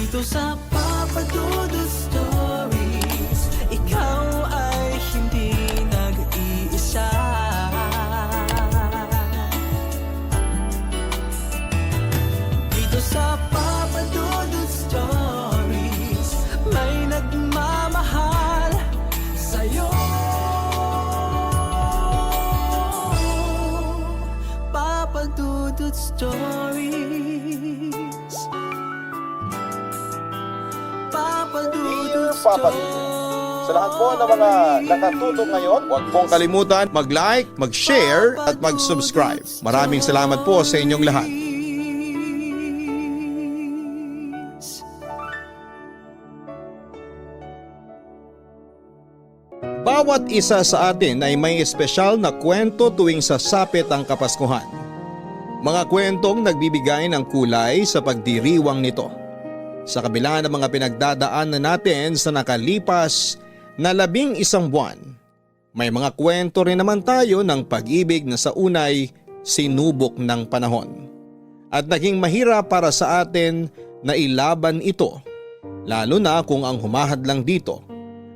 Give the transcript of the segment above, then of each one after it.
Dito sa Papa Dudut Stories, ikaw ay hindi nag-iisa. Dito sa Papa Dudut Stories, may nagmamahal sa'yo. Papa Dudut Stories. Papa Dudut Papa Dudut. Sa lahat po ng mga nakatutok ngayon, huwag pong kalimutan mag-like, mag-share at mag-subscribe. Maraming salamat po sa inyong lahat. Bawat isa sa atin ay may espesyal na kwento tuwing sasapit ang Kapaskuhan. Mga kwentong nagbibigay ng kulay sa pagdiriwang nito. Sa kabila ng mga pinagdadaanan natin sa nakalipas na 11 buwan, may mga kwento rin naman tayo ng pag-ibig na sa unay sinubok ng panahon. At naging mahirap para sa atin na ilaban ito, lalo na kung ang humahadlang dito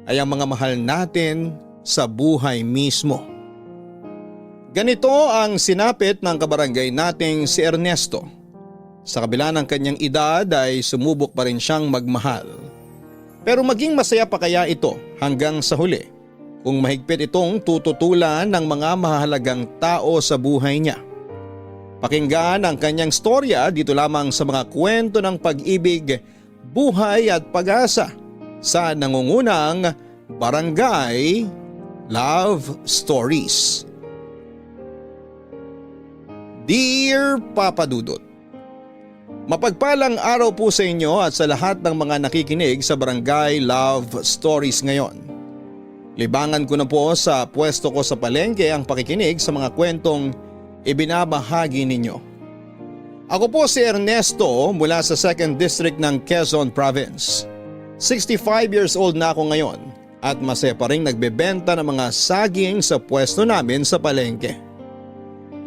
ay ang mga mahal natin sa buhay mismo. Ganito ang sinapit ng kabarangay nating si Ernesto. Sa kabila ng kanyang edad ay sumubok pa rin siyang magmahal. Pero maging masaya pa kaya ito hanggang sa huli kung mahigpit itong tututulan ng mga mahalagang tao sa buhay niya. Pakinggan ang kanyang storya dito lamang sa mga kwento ng pag-ibig, buhay at pag-asa sa nangungunang Barangay Love Stories. Dear Papa Dudut, mapagpalang araw po sa inyo at sa lahat ng mga nakikinig sa Barangay Love Stories ngayon. Libangan ko na po sa pwesto ko sa palengke ang pakikinig sa mga kwentong ibinabahagi ninyo. Ako po si Ernesto mula sa 2nd District ng Quezon Province. 65 years old na ako ngayon at masaya pa rin nagbebenta ng mga saging sa pwesto namin sa palengke.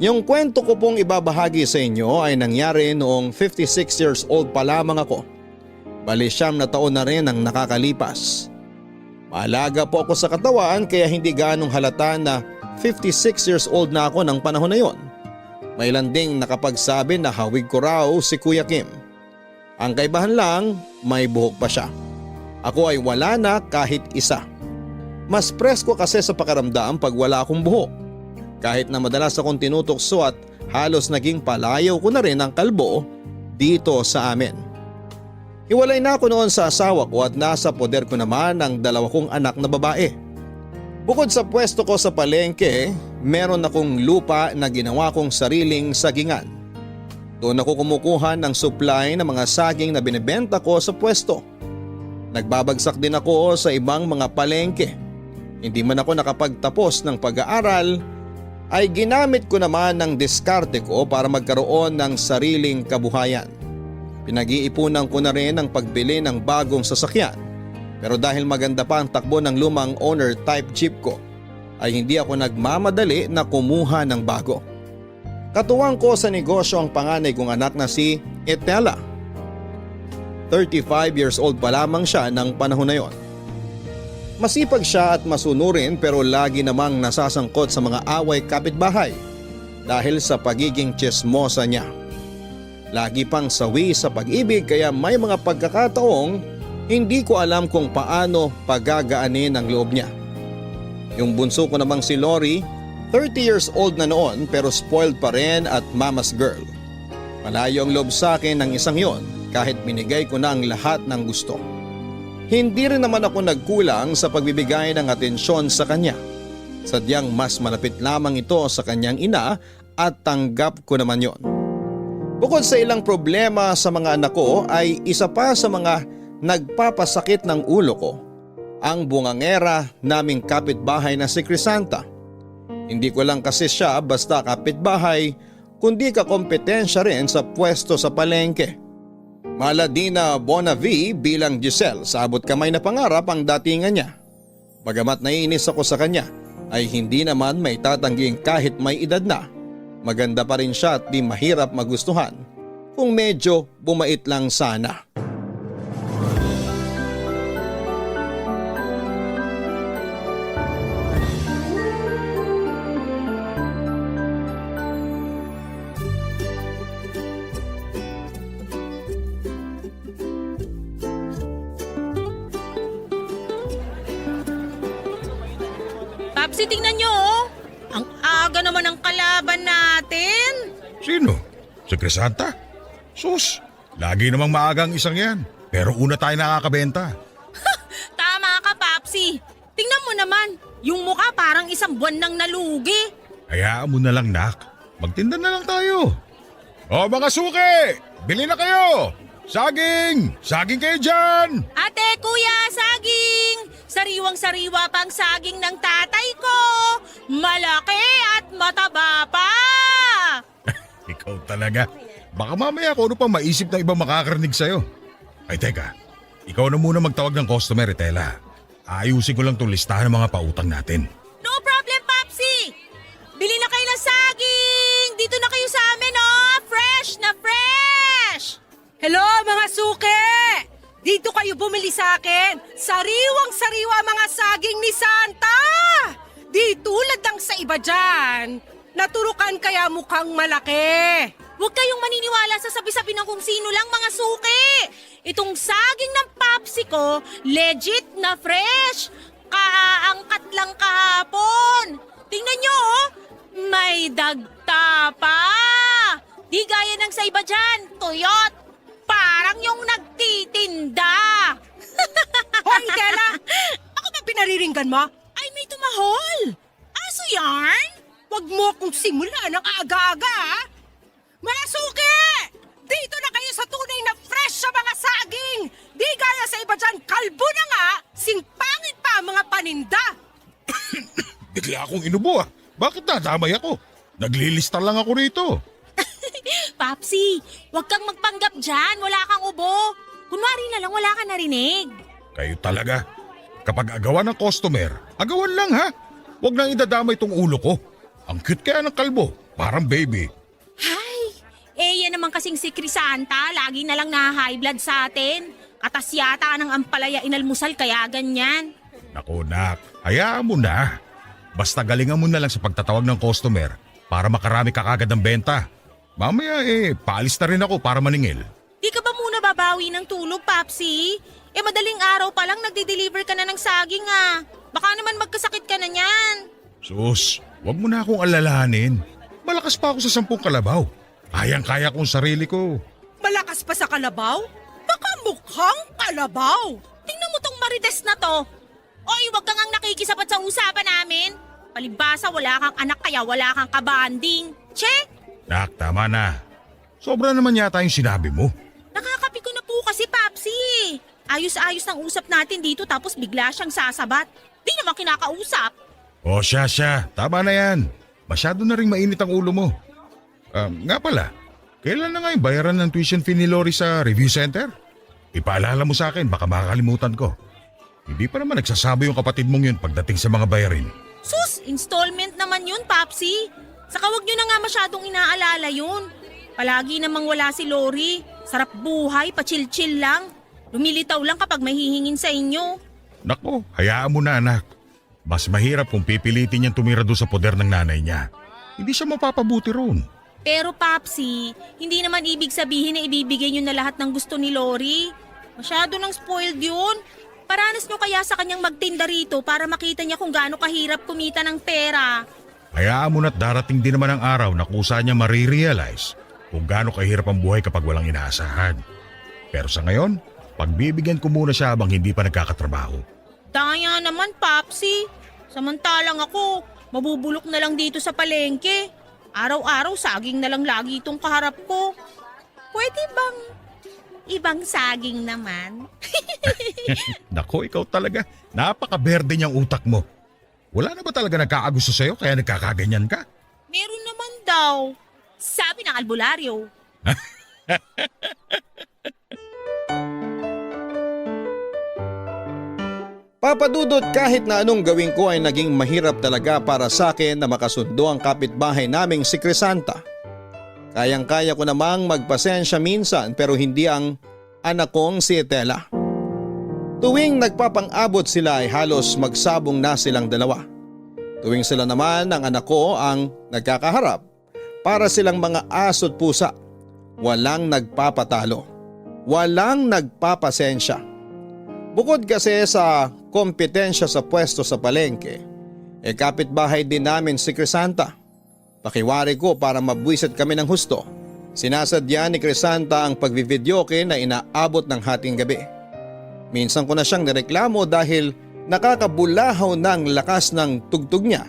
Yung kwento ko pong ibabahagi sa inyo ay nangyari noong 56 years old pa lamang ako. Bali 9 na taon na rin ang nakakalipas. Maalaga po ako sa katawan kaya hindi ganong halata na 56 years old na ako ng panahon na yon. May ilan ding nakapagsabi na hawig ko raw si Kuya Kim. Ang kaibahan lang, may buhok pa siya. Ako ay wala na kahit isa. Mas presko kasi sa pakaramdam pag wala akong buhok. Kahit na madalas akong tinutokso at halos naging palayaw ko na rin ang kalbo dito sa amin. Hiwalay na ako noon sa asawa ko at nasa poder ko naman ang 2 kong anak na babae. Bukod sa pwesto ko sa palengke, meron akong lupa na ginawa kong sariling sagingan. Doon ako kumukuha ng supply ng mga saging na binibenta ko sa pwesto. Nagbabagsak din ako sa ibang mga palengke. Hindi man ako nakapagtapos ng pag-aaral, ay ginamit ko naman ng diskarte ko para magkaroon ng sariling kabuhayan. Pinag-iipunan ko na rin ang pagbili ng bagong sasakyan. Pero dahil maganda pa ang takbo ng lumang owner type jeep ko, ay hindi ako nagmamadali na kumuha ng bago. Katuwang ko sa negosyo ang panganay kong anak na si Etela. 35 years old pa lamang siya ng panahon na yon. Masipag siya at masunurin pero lagi namang nasasangkot sa mga away kapitbahay dahil sa pagiging tsismosa niya. Lagi pang sawi sa pag-ibig kaya may mga pagkakataong hindi ko alam kung paano pagagaanin ang loob niya. Yung bunso ko namang si Lori, 30 years old na noon pero spoiled pa rin at mama's girl. Malayo ang loob sa akin ng isang yon kahit binigay ko na ang lahat ng gusto. Hindi rin naman ako nagkulang sa pagbibigay ng atensyon sa kanya. Sadyang mas malapit lamang ito sa kanyang ina at tanggap ko naman yon. Bukod sa ilang problema sa mga anak ko ay isa pa sa mga nagpapasakit ng ulo ko ang bungangera naming kapitbahay na si Crisanta. Hindi ko lang kasi siya basta kapitbahay kundi kakompetensya rin sa pwesto sa palengke. Maladina Bonavi bilang Giselle sa abot kamay na pangarap ang datingan niya. Bagamat naiinis ako sa kanya ay hindi naman may tatangging kahit may edad na. Maganda pa rin siya at di mahirap magustuhan kung medyo bumait lang sana. Papsi, tingnan nyo oh. Ang aga naman ng kalaban natin. Sino? Si Crisanta? Sus, lagi namang maagang isang yan. Pero una tayo nakakabenta. Tama ka, Papsi. Tingnan mo naman, yung mukha parang isang buwan nang nalugi. Hayaan mo na lang, Nak. Magtinda na lang tayo. O mga suki, bili na kayo. Saging! Saging kayo dyan! Ate, kuya, saging! Sariwang-sariwa pang saging ng tatay ko. Malaki at mataba pa. Ikaw talaga. Baka mamaya kung ano pa maisip na ibang makakarinig sa'yo. Ay teka, ikaw na muna magtawag ng customer, Tela. Ayusin ko lang itong listahan ng mga pautang natin. No problem, Papsi! Bili na kayo ng saging! Dito na kayo sa amin, oh! Fresh na fresh! Hello mga suke! Dito kayo bumili sa akin. Sariwang-sariwa mga saging ni Santa! Di tulad ng sa iba dyan. Naturukan kaya mukhang malaki. Huwag kayong maniniwala sa sabi-sabi ng kung sino lang, mga suki! Itong saging ng Papsi ko, legit na fresh! Kaangkat lang kahapon! Tingnan nyo, oh! May dagta pa! Di gaya ng sa iba dyan, tuyot! Parang yung nagtitinda! Hoy, Tela! Ako ba pinariringgan mo? Ay, may tumahol! Aso yarn? Huwag mo akong simula ng aga-aga, ha? Mga suke! Dito na kayo sa tunay na fresh sa mga saging! Di gaya sa iba dyan, kalbo na nga! Singpangit pa ang mga paninda! Bigla akong inubo ah. Bakit nadamay ako? Naglilista lang ako rito. Papsi, huwag kang magpanggap dyan. Wala kang ubo. Kunwari na lang wala ka narinig. Kayo talaga. Kapag agawan ng customer, agawan lang ha. Huwag nang idadamay tong ulo ko. Ang cute kaya ng kalbo. Parang baby. Hay, yan naman kasing si Crisanta. Lagi na lang na-high blood sa atin. Katas yata ng ampalaya inalmusal kaya ganyan. Naku nak, hayaan mo na. Basta galingan mo na lang sa pagtatawag ng customer para makarami ka kagad ng benta. Mamaya paalis na rin ako para maningil. Di ka ba muna babawi ng tulog, Papsi? Madaling araw pa lang nagde-deliver ka na ng saging ah. Baka naman magkasakit ka na niyan. Sus, wag mo na akong alalahanin. Malakas pa ako sa 10 kalabaw. Kayang-kaya kong sarili ko. Malakas pa sa kalabaw? Baka mukhang kalabaw! Tingnan mo tong marites na to. Oy, wag kang ang nakikisapat sa usapan namin. Palibasa wala kang anak kaya wala kang kabanding. Che? Nak, tama na. Sobra naman yata yung sinabi mo. Nakakapi ko na po kasi, Papsi. Ayos-ayos ng usap natin dito tapos bigla siyang sasabat. Di naman kinakausap. O siya, tama na yan. Masyado na ring mainit ang ulo mo. Nga pala, kailan na nga yung bayaran ng tuition fee ni Lori sa review center? Ipaalala mo sa akin, baka makakalimutan ko. Hindi pa naman nagsasabi yung kapatid mong yun pagdating sa mga bayarin. Sus, installment naman yun, Papsi. Saka wag nyo na nga masyadong inaalala yun. Palagi namang wala si Lori. Sarap buhay, pa-chill-chill lang. Lumilitaw lang kapag may hihingin sa inyo. Nako, hayaan mo na anak. Mas mahirap kung pipilitin niyang tumira doon sa poder ng nanay niya. Hindi siya mapapabuti roon. Pero Papsi, hindi naman ibig sabihin na ibibigay nyo na lahat ng gusto ni Lori. Masyado nang spoiled yun. Paranas nyo kaya sa kanyang magtinda rito para makita niya kung gaano kahirap kumita ng pera. Hayaan mo na't darating din naman ang araw na kusa niya marirealize kung gaano kahirap ang buhay kapag walang inaasahan. Pero sa ngayon, pagbibigyan ko muna siya habang hindi pa nagkakatrabaho. Daya naman, Papsi. Samantalang ako, mabubulok na lang dito sa palengke. Araw-araw saging na lang lagi itong kaharap ko. Pwede bang ibang saging naman? Nako, ikaw talaga. Napaka-berde niyang utak mo. Wala na ba talaga nagkakagusto sa'yo kaya nagkakaganyan ka? Meron naman daw. Sabi ng albularyo. Papa Dudut, kahit na anong gawin ko ay naging mahirap talaga para sa akin na makasundo ang kapitbahay naming si Crisanta. Kayang-kaya ko namang magpasensya minsan pero hindi ang anak kong si Etela. Tuwing nagpapang-abot sila ay halos magsabong na silang dalawa. Tuwing sila naman ang anak ko ang nagkakaharap, para silang mga aso't pusa. Walang nagpapatalo. Walang nagpapasensya. Bukod kasi sa kompetensya sa pwesto sa palengke, Kapitbahay din namin si Crisanta. Pakiwari ko para mabwisit kami ng husto. Sinasadya ni Crisanta ang pagbividyoke na inaabot ng hating gabi. Minsan ko na siyang nireklamo dahil nakakabulahaw ng lakas ng tugtog niya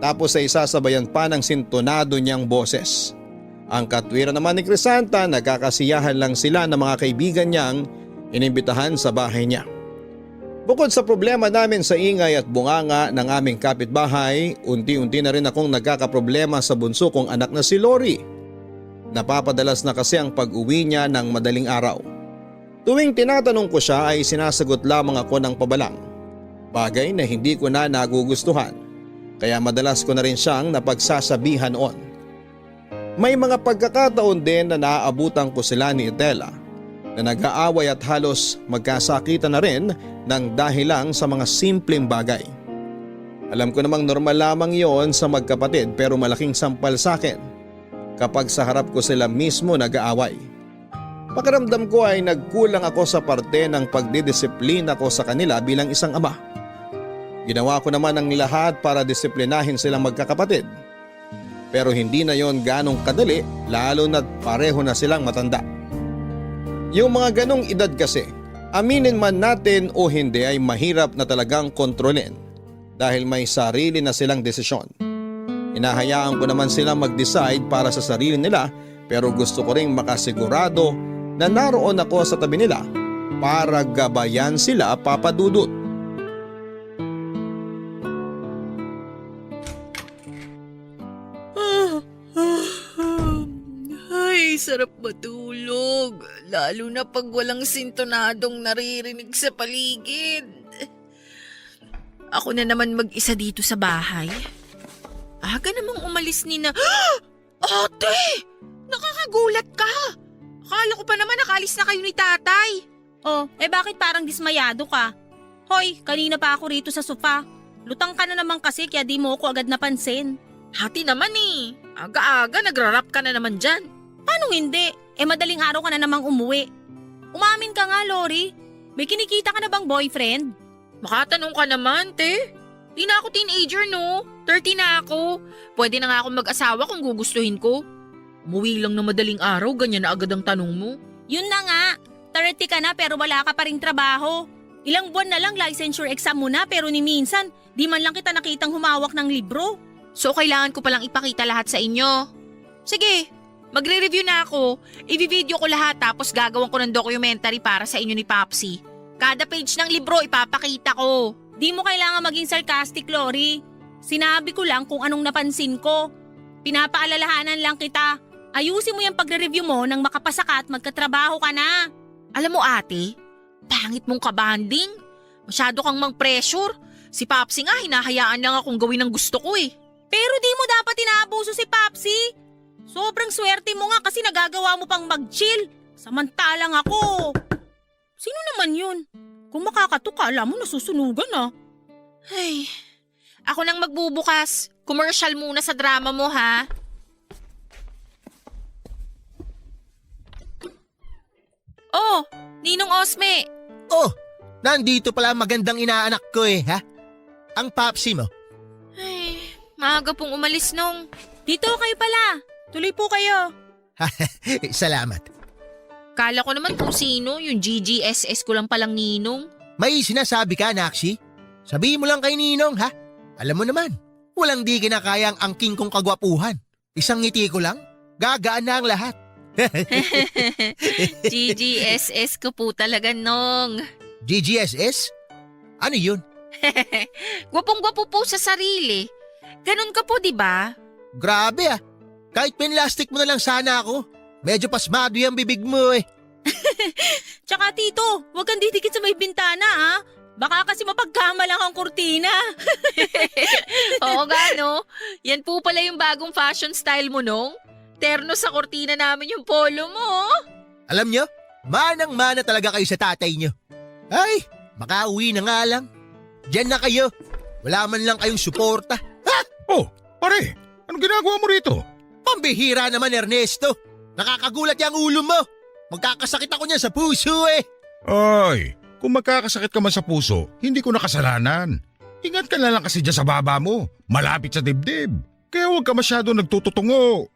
tapos ay sasabayan pa ng sintonado niyang boses. Ang katwiran naman ni Crisanta, nagkakasiyahan lang sila ng mga kaibigan niyang inimbitahan sa bahay niya. Bukod sa problema namin sa ingay at bunganga ng aming kapitbahay, unti-unti na rin akong nagkakaproblema sa bunso kong anak na si Lori. Napapadalas na kasi ang pag-uwi niya ng madaling araw. Tuwing tinatanong ko siya ay sinasagot lamang ako ng pabalang. Bagay na hindi ko na nagugustuhan, kaya madalas ko na rin siyang napagsasabihan noon. May mga pagkakataon din na naaabutan ko sila ni Etela na nag-aaway at halos magkasakitan na rin ng dahil lang sa mga simpleng bagay. Alam ko namang normal lamang yon sa magkapatid pero malaking sampal sa akin kapag sa harap ko sila mismo nag-aaway. Pakiramdam ko ay nagkulang ako sa parte ng pagdidisiplina ko sa kanila bilang isang ama. Ginawa ko naman ang lahat para disiplinahin silang magkakapatid. Pero hindi na yon ganong kadali lalo na't pareho na silang matanda. Yung mga ganong edad kasi, aminin man natin o hindi ay mahirap na talagang kontrolin dahil may sarili na silang desisyon. Hinahayaan ko naman silang mag-decide para sa sarili nila pero gusto ko ring makasigurado na naroon ako sa tabi nila para gabayan sila, Papa Dudut. Ay, sarap matulog. Lalo na pag walang sintonadong naririnig sa paligid. Ako na naman mag-isa dito sa bahay. Aga namang umalis ni na… Ate! Nakakagulat ka! Akala ko pa naman nakalis na kayo ni tatay. Oh, bakit parang dismayado ka? Hoy, kanina pa ako rito sa sofa. Lutang ka na naman kasi kaya di mo ako agad napansin. Hati naman eh. Aga-aga nagrarap ka na naman dyan. Paano hindi? Madaling araw ka na namang umuwi. Umamin ka nga, Lori. May kinikita ka na bang boyfriend? Makatanong ka naman, te. Di na ako teenager, no? 30 na ako. Pwede na nga ako mag-asawa kung gugustuhin ko. Umuwi lang na madaling araw, ganyan na agad ang tanong mo. Yun na nga. 30 ka na pero wala ka pa ring trabaho. Ilang buwan na lang licensure exam mo na pero ni minsan, di man lang kita nakitang humawak ng libro. So kailangan ko palang ipakita lahat sa inyo. Sige, magre-review na ako. I-video ko lahat tapos gagawan ko ng documentary para sa inyo ni Popsy. Kada page ng libro ipapakita ko. Di mo kailangan maging sarcastic, Lori. Sinabi ko lang kung anong napansin ko. Pinapaalalahanan lang kita. Ayusin mo yung pagre-review mo nang makapasa ka at magkatrabaho ka na. Alam mo ate, pangit mong kabanding. Masyado kang mang-pressure. Si Popsy nga hinahayaan lang akong gawin ang gusto ko eh. Pero di mo dapat inaabuso si Popsy. Sobrang swerte mo nga kasi nagagawa mo pang mag-chill. Samantalang ako. Sino naman yun? Kung makakatuka, alam mo nasusunugan ah. Ay, ako nang magbubukas. Commercial muna sa drama mo ha. Oh, Ninong Osme. Oh, nandito pala ang magandang inaanak ko ha? Ang Popsy mo. Ay, maaga pong umalis nung. Dito kayo pala. Tuloy po kayo. Salamat. Kala ko naman kung sino, yung GGSS ko lang palang Ninong. May sinasabi ka, Naksi? Sabihin mo lang kay Ninong, ha? Alam mo naman, walang di kinakayang angking kong kagwapuhan. Isang ngiti ko lang, gagaan na ang lahat. GGSS ko po talaga, Nong. GGSS? Ano yun? Gwapong-gwapo po sa sarili. Ganun ka po, di ba? Grabe Kahit pinlastic mo na lang sana ako. Medyo pasmado yung bibig mo Tsaka tito, huwag kang didikit sa may bintana ah. Baka kasi mapagkamalang ang kurtina. Oo nga, no? Yan po pala yung bagong fashion style mo, Nong. Terno sa kurtina namin yung polo mo. Alam nyo, manang-mana talaga kayo sa tatay nyo. Ay, makauwi na nga lang. Diyan na kayo. Wala man lang kayong suporta. Oh, pare, anong ginagawa mo rito? Pambihira naman, Ernesto. Nakakagulat yung ulo mo. Magkakasakit ako niyan sa puso Ay, kung magkakasakit ka man sa puso, hindi ko nakasalanan. Ingat ka na lang kasi dyan sa baba mo. Malapit sa dibdib. Kaya huwag ka masyado nagtututungo.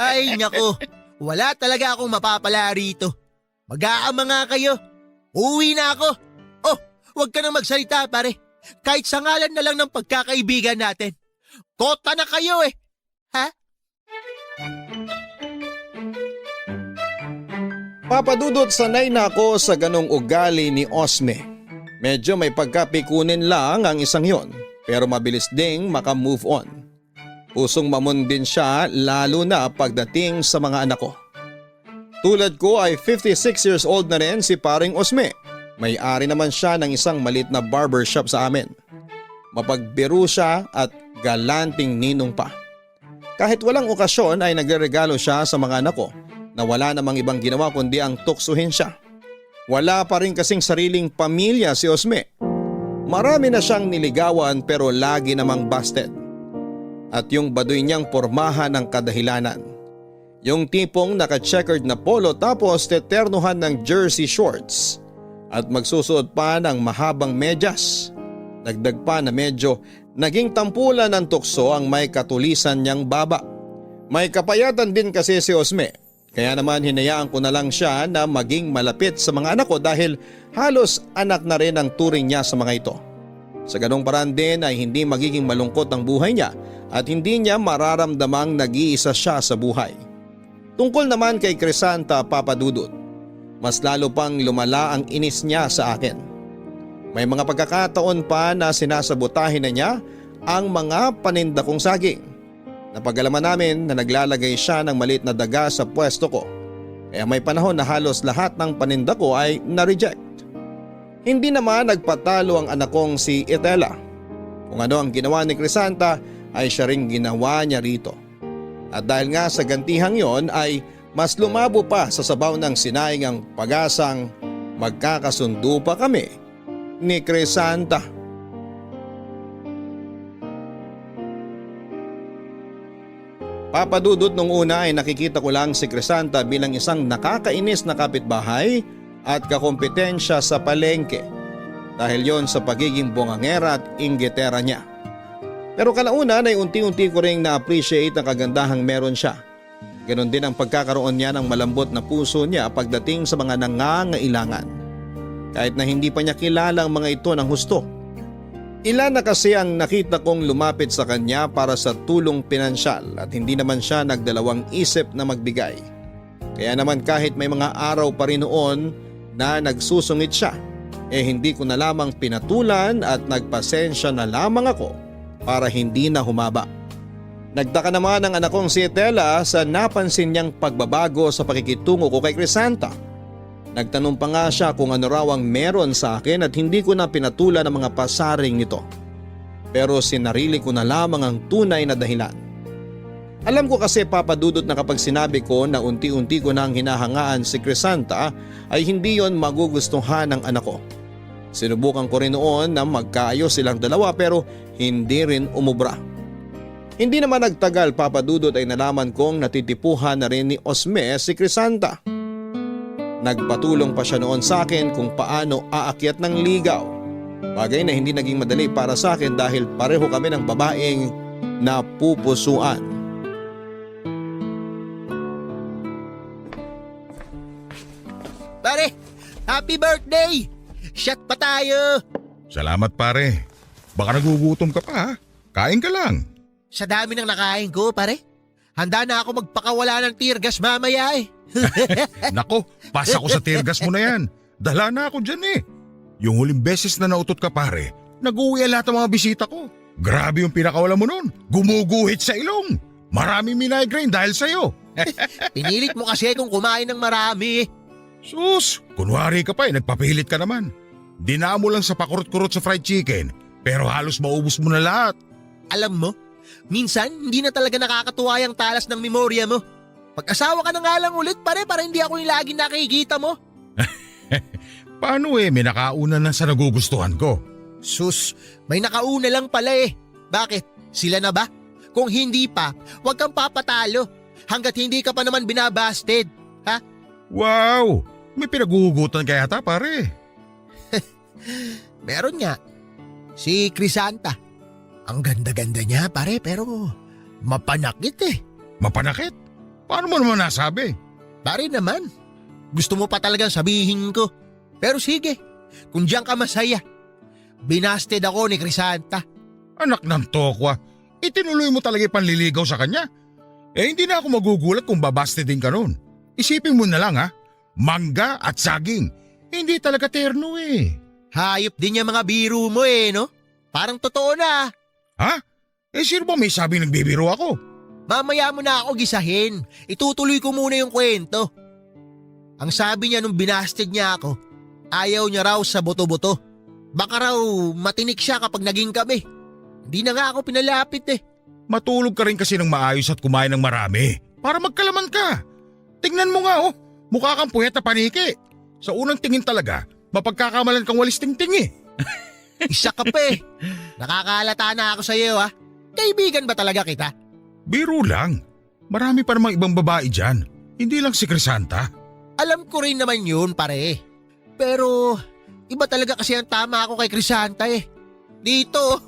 Ay, nako. Wala talaga akong mapapala rito. Mag-aama nga kayo. Uuwi na ako. Oh, huwag ka nang magsalita, pare. Kahit sa ngalan na lang ng pagkakaibigan natin. Kota na kayo eh. Ha? Papadudot, sanay na ako sa ganong ugali ni Osme. Medyo may pagkapikunin lang ang isang yon, pero mabilis ding makamove on. Pusong mamon din siya lalo na pagdating sa mga anak ko. Tulad ko ay 56 years old na rin si paring Osme. May-ari naman siya ng isang malit na barbershop sa amin. Mapagbiro siya at galanting ninong pa. Kahit walang okasyon ay nagreregalo siya sa mga anak ko na wala namang ibang ginawa kundi ang tuksuhin siya. Wala pa rin kasing sariling pamilya si Osme. Marami na siyang niligawan pero lagi namang busted. At yung baduy niyang pormahan ng kadahilanan. Yung tipong naka-checkered na polo tapos teternuhan ng jersey shorts. At magsusuot pa ng mahabang medyas. Dagdag pa na medyo naging tampulan ng tukso ang may katulisan niyang baba. May kapayatan din kasi si Osme. Kaya naman hinayaan ko na lang siya na maging malapit sa mga anak ko dahil halos anak na rin ang turing niya sa mga ito. Sa ganong paraan din ay hindi magiging malungkot ang buhay niya at hindi niya mararamdamang nag-iisa siya sa buhay. Tungkol naman kay Crisanta, Papadudot, mas lalo pang lumala ang inis niya sa akin. May mga pagkakataon pa na sinasabotahin na niya ang mga paninda kong saging. Napag-alaman namin na naglalagay siya ng maliit na daga sa pwesto ko. Kaya may panahon na halos lahat ng paninda ko ay na-reject. Hindi naman nagpatalo ang anak kong si Itela. Kung ano ang ginawa ni Crisanta ay siya ring ginawa niya rito. At dahil nga sa gantihang yon ay mas lumabo pa sa sabaw ng sinaing ang pag-asang magkakasundo pa kami ni Crisanta. Papadudot, nung una ay nakikita ko lang si Crisanta bilang isang nakakainis na kapitbahay at kakompetensya sa palengke dahil yon sa pagiging bongangera at inggitera niya. Pero kalaunan ay unti-unti ko ring na-appreciate ang kagandahang meron siya. Ganon din ang pagkakaroon niya ng malambot na puso niya pagdating sa mga nangangailangan. Kahit na hindi pa niya kilala ang mga ito ng husto. Ilan na kasi ang nakita kong lumapit sa kanya para sa tulong pinansyal at hindi naman siya nagdalawang isip na magbigay. Kaya naman kahit may mga araw pa rin noon na nagsusungit siya, hindi ko na lamang pinatulan at nagpasensya na lamang ako para hindi na humaba. Nagtaka naman ang anak kong si Itela sa napansin niyang pagbabago sa pakikitungo ko kay Crisanta. Nagtanong pa nga siya kung ano raw ang meron sa akin at hindi ko na pinatulan ang mga pasaring nito. Pero sinarili ko na lamang ang tunay na dahilan. Alam ko kasi, Papadudot, na kapag sinabi ko na unti-unti ko nang hinahangaan si Crisanta ay hindi yon magugustuhan ng anak ko. Sinubukan ko rin noon na magkaayos silang dalawa pero hindi rin umubra. Hindi naman nagtagal, Papadudot, ay nalaman kong natitipuhan na rin ni Osme si Crisanta. Nagpatulong pa siya noon sa akin kung paano aakyat ng ligaw. Bagay na hindi naging madali para sa akin dahil pareho kami ng babaeng napupusuan. Pare, happy birthday! Shot pa tayo! Salamat pare. Baka nagugutom ka pa ha? Kain ka lang. Sa dami ng nakain ko, pare. Handa na ako magpakawala ng tear gas mamaya eh. Nako, pasa ko sa tear gas mo na yan. Dala na ako dyan eh. Yung huling beses na nautot ka pare, nag-uwi lahat ng mga bisita ko. Grabe yung pinakawala mo nun. Gumuguhit sa ilong. Maraming migraine dahil sa'yo. Pinilit mo kasi kung kumain ng marami eh. Sus, kunwari ka pa eh, nagpapilit ka naman. Dinaan mo lang sa pakurot-kurot sa fried chicken, pero halos maubos mo na lahat. Alam mo, minsan hindi na talaga nakakatuwa yung talas ng memorya mo. Pag-asawa ka na nga lang ulit pare para hindi ako yung laging nakikita mo. Paano eh, may nakauna na sa nagugustuhan ko. Sus, may nakauna lang pala eh. Bakit? Sila na ba? Kung hindi pa, huwag kang papatalo. Hanggat hindi ka pa naman binabasted. Ha? Wow! May pinaguhugutan kaya ta pare. Meron nga. Si Crisanta. Ang ganda-ganda niya pare pero mapanakit eh. Mapanakit? Paano mo naman nasabi? Pare naman, gusto mo pa talagang sabihin ko. Pero sige, kung diyan ka masaya. Binasted ako ni Crisanta. Anak ng tokwa, itinuloy mo talaga yung panliligaw sa kanya. Eh hindi na ako magugulat kung babaste din ka nun. Isipin mo na lang ha, mangga at saging. Hindi talaga terno eh. Hayop din yung mga biro mo eh, no? Parang totoo na. Ha? Eh sino ba may sabi nagbibiro ako? Mamaya mo na ako gisahin. Itutuloy ko muna yung kwento. Ang sabi niya nung binasted niya ako, ayaw niya raw sa buto-buto. Baka raw matinik siya kapag naging kami. Hindi na nga ako pinalapit eh. Matulog ka rin kasi ng maayos at kumain ng marami para magkalaman ka. Tingnan mo nga oh, mukha kang puyat na paniki. Sa unang tingin talaga, mapagkakamalan kang walis tingting eh. Isa ka pa eh. Nakakalata na ako sa iyo ha. Kaibigan ba talaga kita? Biro lang. Marami pa namang ibang babae dyan. Hindi lang si Crisanta. Alam ko rin naman yun pare. Pero iba talaga kasi ang tama ako kay Crisanta eh. Dito,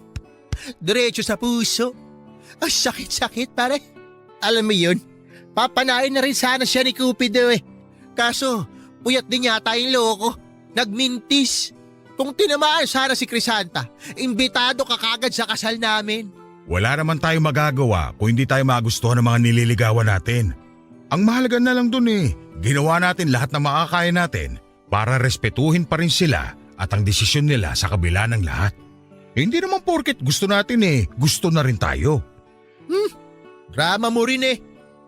diretso sa puso. Ang sakit-sakit pare. Alam mo yun, papanain na rin sana siya ni Cupido eh. Kaso, puyat din yata yung loko. Nagmintis. Kung tinamaan sana si Crisanta, imbitado ka kagad sa kasal namin. Wala naman tayong magagawa kung hindi tayo magustuhan ng mga nililigawan natin. Ang mahalaga na lang dun eh, ginawa natin lahat na makakaya natin para respetuhin pa rin sila at ang desisyon nila sa kabila ng lahat. Hindi naman porket gusto natin eh, gusto na rin tayo. Drama mo rin eh.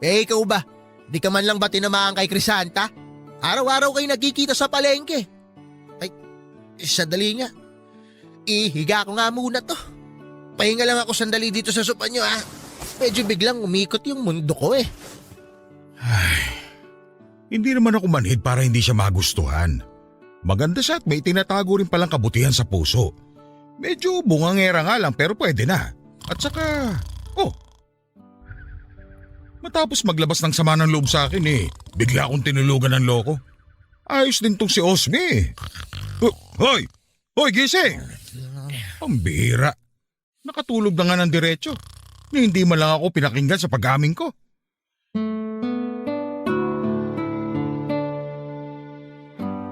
Eh ikaw ba? Di ka man lang ba tinamaan kay Crisanta? Araw-araw kayo nagkikita sa palengke. Ay, sandali nga. Ihiga ko nga muna to. Pahinga lang ako sandali dito sa sopa nyo ah. Medyo biglang umikot yung mundo ko eh. Hindi naman ako manhid para hindi siya magustuhan. Maganda siya at may tinatago rin palang kabutihan sa puso. Medyo bungangera nga lang pero pwede na. At saka, matapos maglabas ng sama ng loob sa akin eh, bigla akong tinulugan ng loko. Ayos din tong si Osme eh. Hoy! Hoy, gising! Ang bihira. Nakatulog na nga ng diretso. Hindi man lang ako pinakinggan sa pag-aming ko.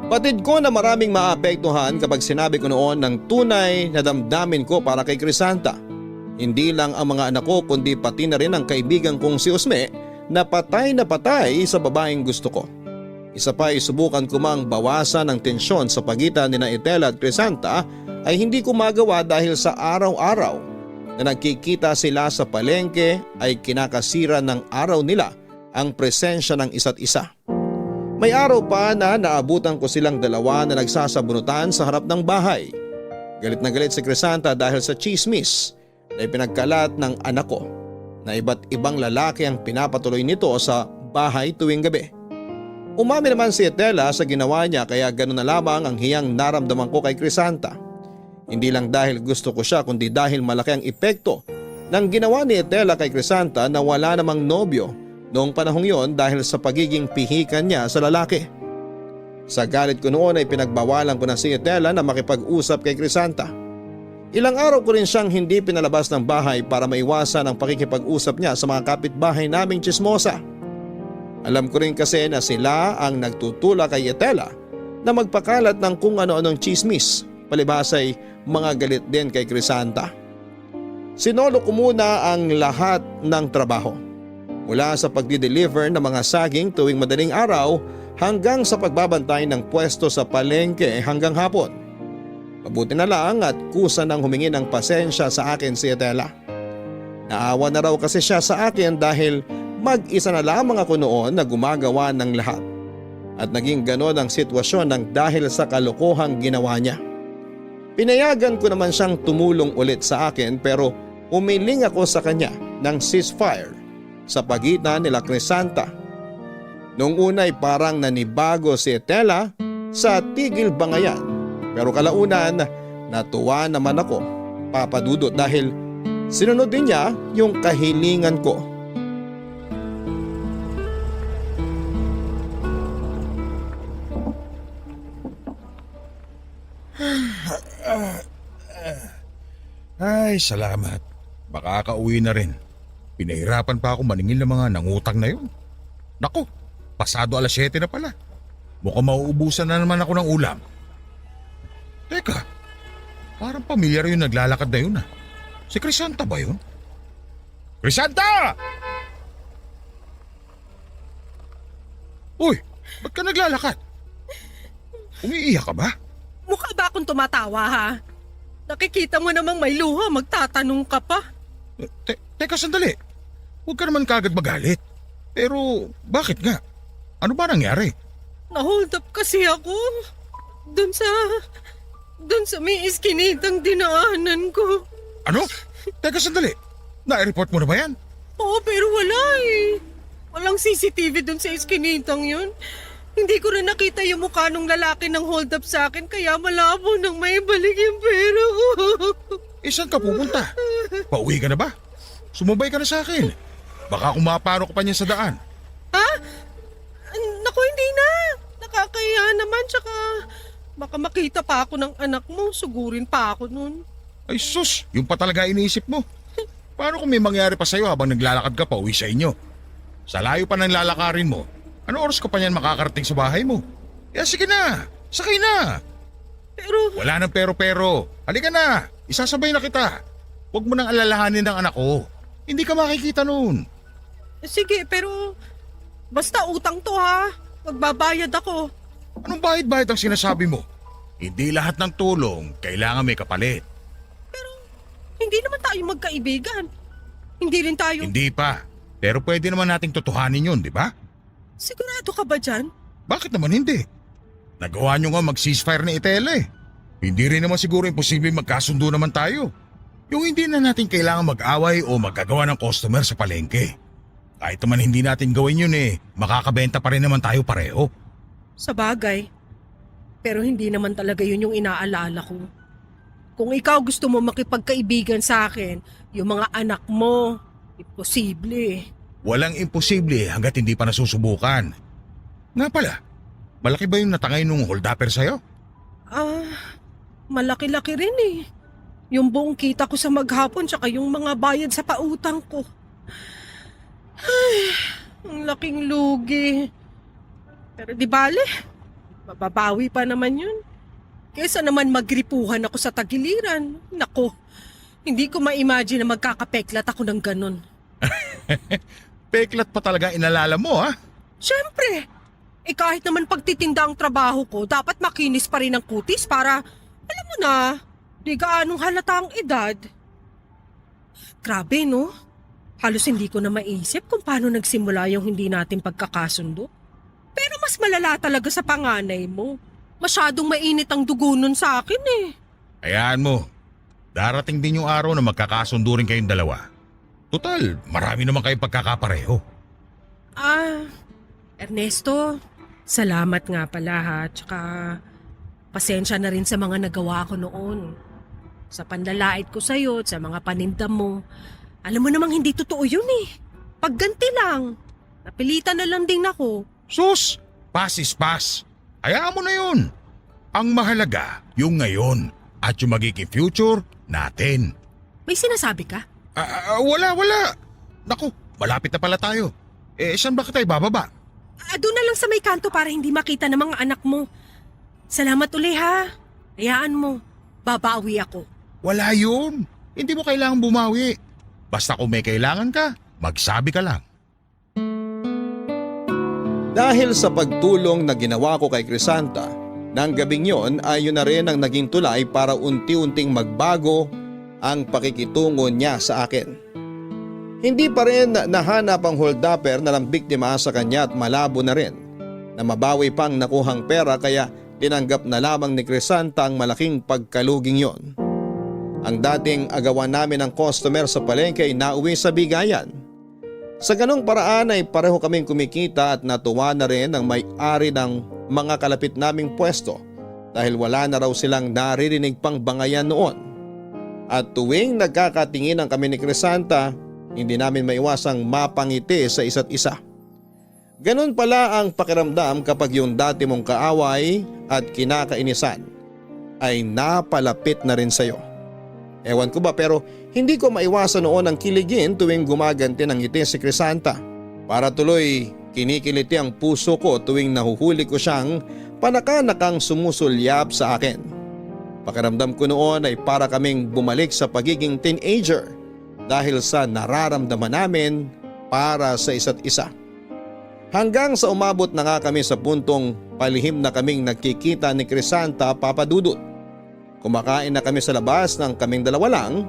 Batid ko na maraming maapektuhan kapag sinabi ko noon ng tunay na damdamin ko para kay Crisanta. Hindi lang ang mga anak ko kundi pati na rin ang kaibigan kong si Osme na patay sa babaeng gusto ko. Isa pa ay subukan ko mang bawasan ang tensyon sa pagitan ni Itela at Crisanta ay hindi ko magawa dahil sa araw-araw na nagkikita sila sa palengke ay kinakasira ng araw nila ang presensya ng isa't isa. May araw pa na naabutan ko silang dalawa na nagsasabunutan sa harap ng bahay. Galit na galit si Crisanta dahil sa chismis na ipinagkalat ng anak ko na iba't ibang lalaki ang pinapatuloy nito sa bahay tuwing gabi. Umamin naman si Itela sa ginawa niya kaya ganoon na lamang ang hiyang naramdaman ko kay Crisanta. Hindi lang dahil gusto ko siya kundi dahil malaki ang epekto ng ginawa ni Itela kay Crisanta na wala namang nobyo noong panahong yon dahil sa pagiging pihikan niya sa lalaki. Sa galit ko noon ay pinagbawalan ko na si Itela na makipag-usap kay Crisanta. Ilang araw ko rin siyang hindi pinalabas ng bahay para maiwasan ang pakikipag-usap niya sa mga kapitbahay naming tsismosa. Alam ko rin kasi na sila ang nagtutula kay Itela na magpakalat ng kung ano-anong chismis, palibhas ay mga galit din kay Crisanta. Sinolo ko muna ang lahat ng trabaho. Mula sa pagdi-deliver ng mga saging tuwing madaling araw hanggang sa pagbabantay ng pwesto sa palengke hanggang hapon. Mabuti na lang at kusa nang humingi ng pasensya sa akin si Itela. Naawa na raw kasi siya sa akin dahil mag-isa na lamang ako noon na gumagawa ng lahat. At naging ganon ang sitwasyon ng dahil sa kalokohang ginawa niya. Pinayagan ko naman siyang tumulong ulit sa akin pero umiling ako sa kanya ng ceasefire sa pagitan nila Crisanta. Noong una ay parang nanibago si Itela sa tigil bangayan pero kalaunan natuwa naman ako, Papa Dudut, dahil sinunod din niya yung kahilingan ko. Ay, salamat. Makakauwi na rin. Pinahirapan pa ako maningil ng mga nangutang na yun. Naku, pasado 7:00 na pala. Mukhang mauubusan na naman ako ng ulam. Teka, parang pamilyar yung naglalakad na yun ah. Si Crisanta ba yun? Crisanta! Uy, ba't ka naglalakad? Umiiyak ka ba? Mukha ba akong tumatawa ha? Nakikita mo namang may luha, magtatanong ka pa. Teka sandali. Huwag ka naman kagad magalit. Pero bakit nga? Ano ba nangyari? Na-hold up kasi ako. Doon sa may iskinitang dinaanan ko. Ano? Teka sandali. Na-report mo na ba yan? Oo, pero wala eh. Walang CCTV doon sa iskinitang yun. Hindi ko rin nakita yung mukha ng lalaki ng hold up sa akin kaya malabo nang may balik yung pera ko. Saan ka pupunta? Pauwi ka na ba? Sumabay ka na sa akin. Baka kung maparo ko pa niya sa daan. Ha? Naku, hindi na. Nakakaya naman, tsaka baka makita pa ako ng anak mo. Sugurin pa ako nun. Ay sus, yung pa talaga iniisip mo. Paano kung may mangyari pa sa'yo habang naglalakad ka pa uwi sa inyo? Sa layo pa ng lalakarin mo, ano oras ka pa niyan makakarating sa bahay mo? Sige na, sakay na. Pero, Wala nang pero-pero. Halika na, isasabay na kita. Huwag mo nang alalahanin ng anak ko. Hindi ka makikita noon. sige, pero basta utang to ha. Magbabayad ako. Anong bahid-bahid ang sinasabi mo? Hindi lahat ng tulong kailangan may kapalit. Hindi naman tayo magkaibigan. Hindi rin tayo... Hindi pa. Pero pwede naman nating totohanin yun, di ba? Sigurado ka ba dyan? Bakit naman hindi? Nagawa nyo nga mag-ceasefire ni Itela eh. Hindi rin naman siguro imposible magkasundo naman tayo. Yung hindi na natin kailangan mag-away o magagawa ng customer sa palengke. Kahit naman hindi natin gawin yun eh, makakabenta pa rin naman tayo pareho. Sa bagay. Pero hindi naman talaga yun yung inaalala ko. Kung ikaw gusto mo makipagkaibigan sa akin, yung mga anak mo, imposible. Walang imposible hanggat hindi pa nasusubukan. Nga pala, malaki ba yung natangay nung hold-upper sa'yo? Malaki-laki rin eh. Yung buong kita ko sa maghapon tsaka yung mga bayad sa pautang ko. Ay, ang laking lugi. Pero di bale, mababawi pa naman yun. Kesa naman magripuhan ako sa tagiliran. Nako, hindi ko ma-imagine na magkakapeklat ako ng ganun. Peklat pa talaga inalala mo ha? Siyempre, kahit naman pagtitinda ang trabaho ko, dapat makinis pa rin ang kutis para, alam mo na, di gaanong halata ang edad. Grabe no? Halos hindi ko na maisip kung paano nagsimula yung hindi natin pagkakasundo. Pero mas malala talaga sa panganay mo. Masyadong mainit ang dugo nun sa akin eh. Hayaan mo. Darating din yung araw na magkakasundo rin kayong dalawa. Total, marami naman kayong pagkakapareho. Ernesto, salamat nga pala ha. Tsaka pasensya na rin sa mga nagawa ko noon. Sa panlalait ko sa'yo at sa mga paninda mo. Alam mo namang hindi totoo yun eh. Pagganti lang. Napilitan na lang din ako. Sus! Pass is pass. Hayaan mo na yun. Ang mahalaga, yung ngayon at yung magiging future natin. May sinasabi ka? Wala. Naku, malapit na pala tayo. Saan ba kita ibababa? Doon na lang sa may kanto para hindi makita ng mga anak mo. Salamat uli ha. Hayaan mo, babawi ako. Wala yun. Hindi mo kailangan bumawi. Basta kung may kailangan ka, magsabi ka lang. Dahil sa pagtulong na ginawa ko kay Crisanta, nang gabing yon ay yun na rin ang naging tulay para unti-unting magbago ang pakikitungo niya sa akin. Hindi pa rin nahanap ang hold-upper na lang biktima sa kanya at malabo na rin na mabawi pang nakuhang pera kaya tinanggap na lamang ni Crisanta ang malaking pagkaluging yon. Ang dating agawan namin ng customer sa palengke ay nauwi sa bigayan. Sa ganong paraan ay pareho kaming kumikita at natuwa na rin ang may-ari ng mga kalapit naming pwesto dahil wala na raw silang naririnig pang bangayan noon. At tuwing nagkakatinginan kami ni Crisanta, hindi namin maiwasang mapangiti sa isa't isa. Ganon pala ang pakiramdam kapag yung dati mong kaaway at kinakainisan ay napalapit na rin sa'yo. Ewan ko ba pero hindi ko maiwasan noon ang kiligin tuwing gumaganti ng ngiti si Crisanta. Para tuloy kinikiliti ang puso ko tuwing nahuhuli ko siyang panakanakang sumusulyap sa akin. Pakiramdam ko noon ay para kaming bumalik sa pagiging teenager dahil sa nararamdaman namin para sa isa't isa. Hanggang sa umabot na nga kami sa puntong palihim na kaming nagkikita ni Crisanta, Papa Dudut. Kumakain na kami sa labas ng kaming dalawa lang,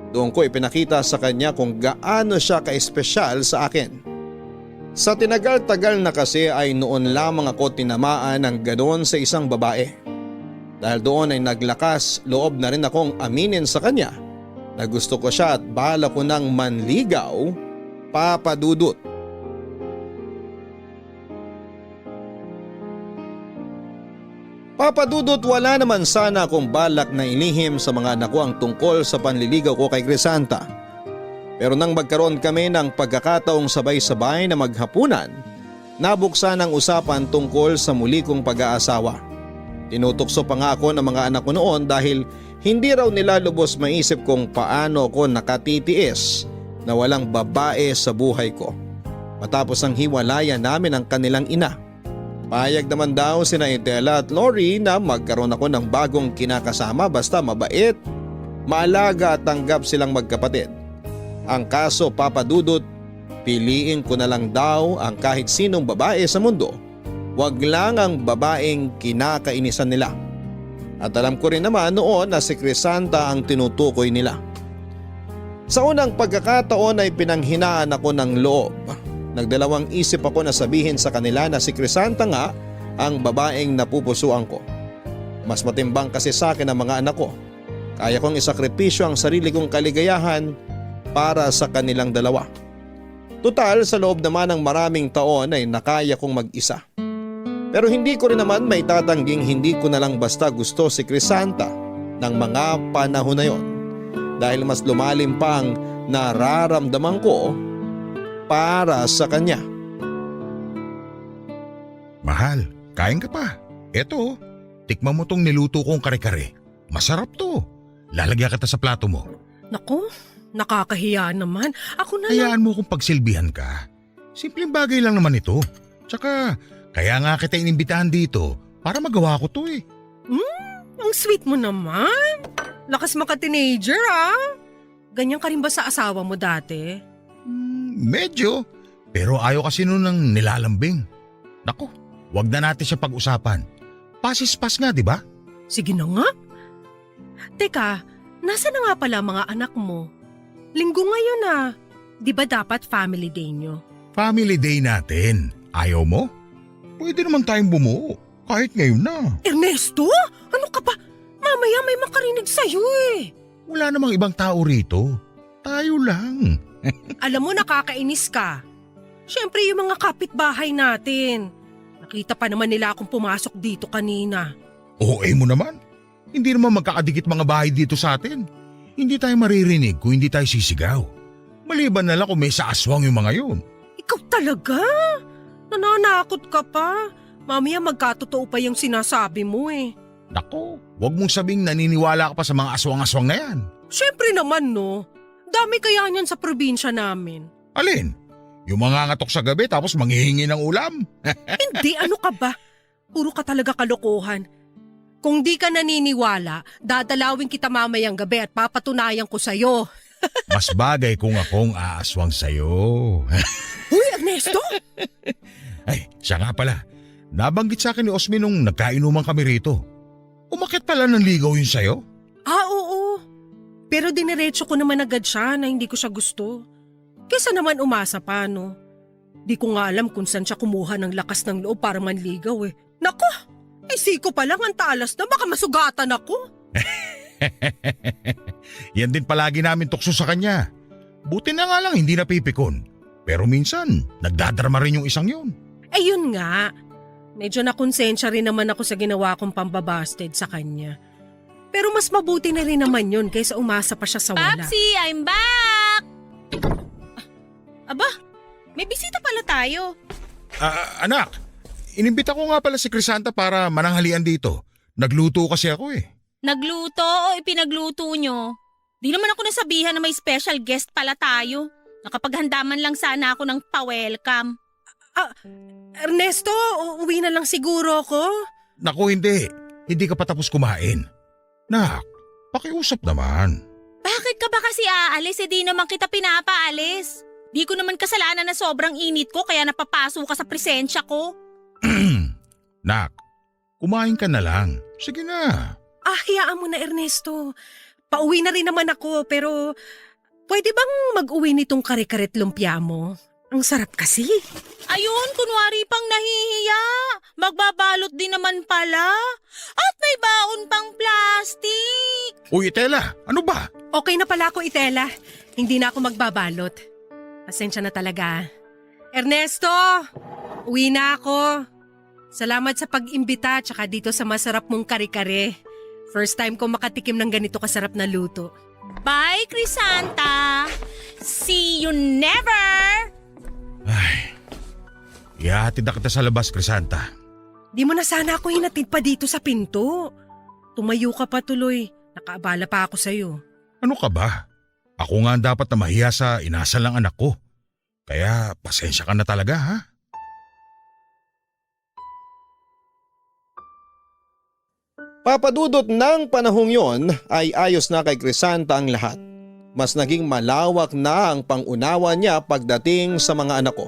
doon ko ipinakita sa kanya kung gaano siya ka-espesyal sa akin. Sa tinagal-tagal na kasi ay noon lamang ako tinamaan ng ganoon sa isang babae. Dahil doon ay naglakas loob na rin akong aminin sa kanya na gusto ko siya at bala ko ng manligaw, Papa Dudut. Papa Dudut, wala naman sana akong balak na ilihim sa mga anak ko ang tungkol sa panliligaw ko kay Crisanta. Pero nang magkaroon kami ng pagkakataong sabay-sabay na maghapunan, nabuksan ang usapan tungkol sa muli kong pag-aasawa. Tinutokso pa nga ako ng mga anak ko noon dahil hindi raw nila lubos maisip kung paano ako nakatitiis na walang babae sa buhay ko. Matapos ang hiwalayan namin ang kanilang ina. Payag naman daw sina Idela at Lori na magkaroon ako ng bagong kinakasama basta mabait, maalaga at tanggap silang magkapatid. Ang kaso, Papa Dudut, piliin ko na lang daw ang kahit sinong babae sa mundo. Wag lang ang babaeng kinakainisan nila. At alam ko rin naman noon na si Crisanta ang tinutukoy nila. Sa unang pagkakataon ay pinanghinaan ako ng loob. Nagdalawang isip ako na sabihin sa kanila na si Crisanta nga ang babaeng napupusuan ko. Mas matimbang kasi sa akin ang mga anak ko. Kaya kong isakripisyo ang sarili kong kaligayahan para sa kanilang dalawa. Tutal, sa loob naman ng maraming taon ay nakaya kong mag-isa. Pero hindi ko rin naman may tatangging hindi ko na lang basta gusto si Crisanta ng mga panahon na yon. Dahil mas lumalim pa ang nararamdaman ko para sa kanya. Mahal, kain ka pa. Eto, tikman mo tong niluto kong kare-kare. Masarap to. Lalagyan kita sa plato mo. Naku, nakakahiya naman. Ako na lang. Hayaan mo kung pagsilbihan ka. Simpleng bagay lang naman ito. Tsaka, kaya nga kita inimbitahan dito para magawa ko to eh. Ang sweet mo naman. Lakas maka-teenager ah. Ganyan ka rin ba sa asawa mo dati? Medyo. Pero ayaw kasi nun ng nilalambing. Naku, wag na natin siya pag-usapan. Pasis-pas nga, di ba? Sige na nga. Teka, nasa na nga pala mga anak mo? Linggo ngayon ah. Di ba dapat family day nyo? Family day natin. Ayaw mo? Pwede naman tayong bumuo. Kahit ngayon na. Ernesto? Ano ka ba? Mamaya may makarinig sa'yo eh. Wala namang ibang tao rito. Tayo lang. Alam mo, nakakainis ka. Siyempre yung mga kapitbahay natin. Nakita pa naman nila akong pumasok dito kanina. Oo, mo naman. Hindi naman magkakadikit mga bahay dito sa atin. Hindi tayo maririnig kung hindi tayo sisigaw. Maliban na lang kung may saaswang yung mga yun. Ikaw talaga? Nananakot ka pa. Mamaya magkatotoo pa yung sinasabi mo eh. Nako, wag mong sabing naniniwala ka pa sa mga aswang-aswang na yan. Siyempre naman no. Dami kaya niyan sa probinsya namin. Alin? Yung mga ngatok sa gabi tapos manghihingi ng ulam? Hindi, ano ka ba? Puro ka talaga kalokohan. Kung di ka naniniwala, dadalawin kita mamayang gabi at papatunayan ko sa'yo. Mas bagay kung akong aaswang sa'yo. Uy, Ernesto! Ay, siya nga pala. Nabanggit sa akin ni Osmin nung nagkainuman kami rito. Umakit pala ng ligaw yun sa'yo? Ah, oo. Pero diniretso ko naman agad siya na hindi ko siya gusto. Kesa naman umasa pa, no? Di ko nga alam kung saan siya kumuha ng lakas ng loob para manligaw eh. Nako! Ay siko pa lang ang talas na baka masugatan ako. Yan din palagi namin tukso sa kanya. Buti na nga lang hindi napipikon. Pero minsan, nagdadrama rin yung isang yun. Eh yun nga. Medyo nakonsensya rin naman ako sa ginawa kong pambabasted sa kanya. Pero mas mabuti na rin naman yun kaysa umasa pa siya sa wala. Papsi, I'm back! Aba, may bisita pala tayo. Anak, inimbita ko nga pala si Crisanta para mananghalian dito. Nagluto kasi ako eh. Nagluto o ipinagluto nyo? Di naman ako nasabihan na may special guest pala tayo. Nakapaghanda man lang sana ako ng pa-welcome. Ernesto, uuwi na lang siguro ako. Naku, hindi. Hindi ka pa tapos kumain. Nak, pakiusap naman. Bakit ka ba kasi aalis? Di naman kita pinapaalis. Di ko naman kasalanan na sobrang init ko kaya napapaso ka sa presensya ko. Nak, kumain ka na lang. Sige na. Hayaan mo na Ernesto. Pauwi na rin naman ako pero pwede bang mag-uwi nitong kare-karet lumpia mo? Ang sarap kasi. Ayun, kunwari pang nahihiya. Magbabalot din naman pala. At may baon pang plastic. Uy, Tela, ano ba? Okay na pala ako, Itela. Hindi na ako magbabalot. Pasensya na talaga. Ernesto, uwi na ako. Salamat sa pag-imbita tsaka dito sa masarap mong kare-kare. First time ko makatikim ng ganito kasarap na luto. Bye, Crisanta. See you never. Ay, ihatid na kita sa labas, Crisanta. Di mo na sana ako hinatid pa dito sa pinto. Tumayo ka pa tuloy. Nakaabala pa ako sa'yo. Ano ka ba? Ako nga ang dapat na mahiya sa inasal ng anak ko. Kaya pasensya ka na talaga, ha? Papadudot ng panahong yon ay ayos na kay Crisanta ang lahat. Mas naging malawak na ang pangunawa niya pagdating sa mga anak ko.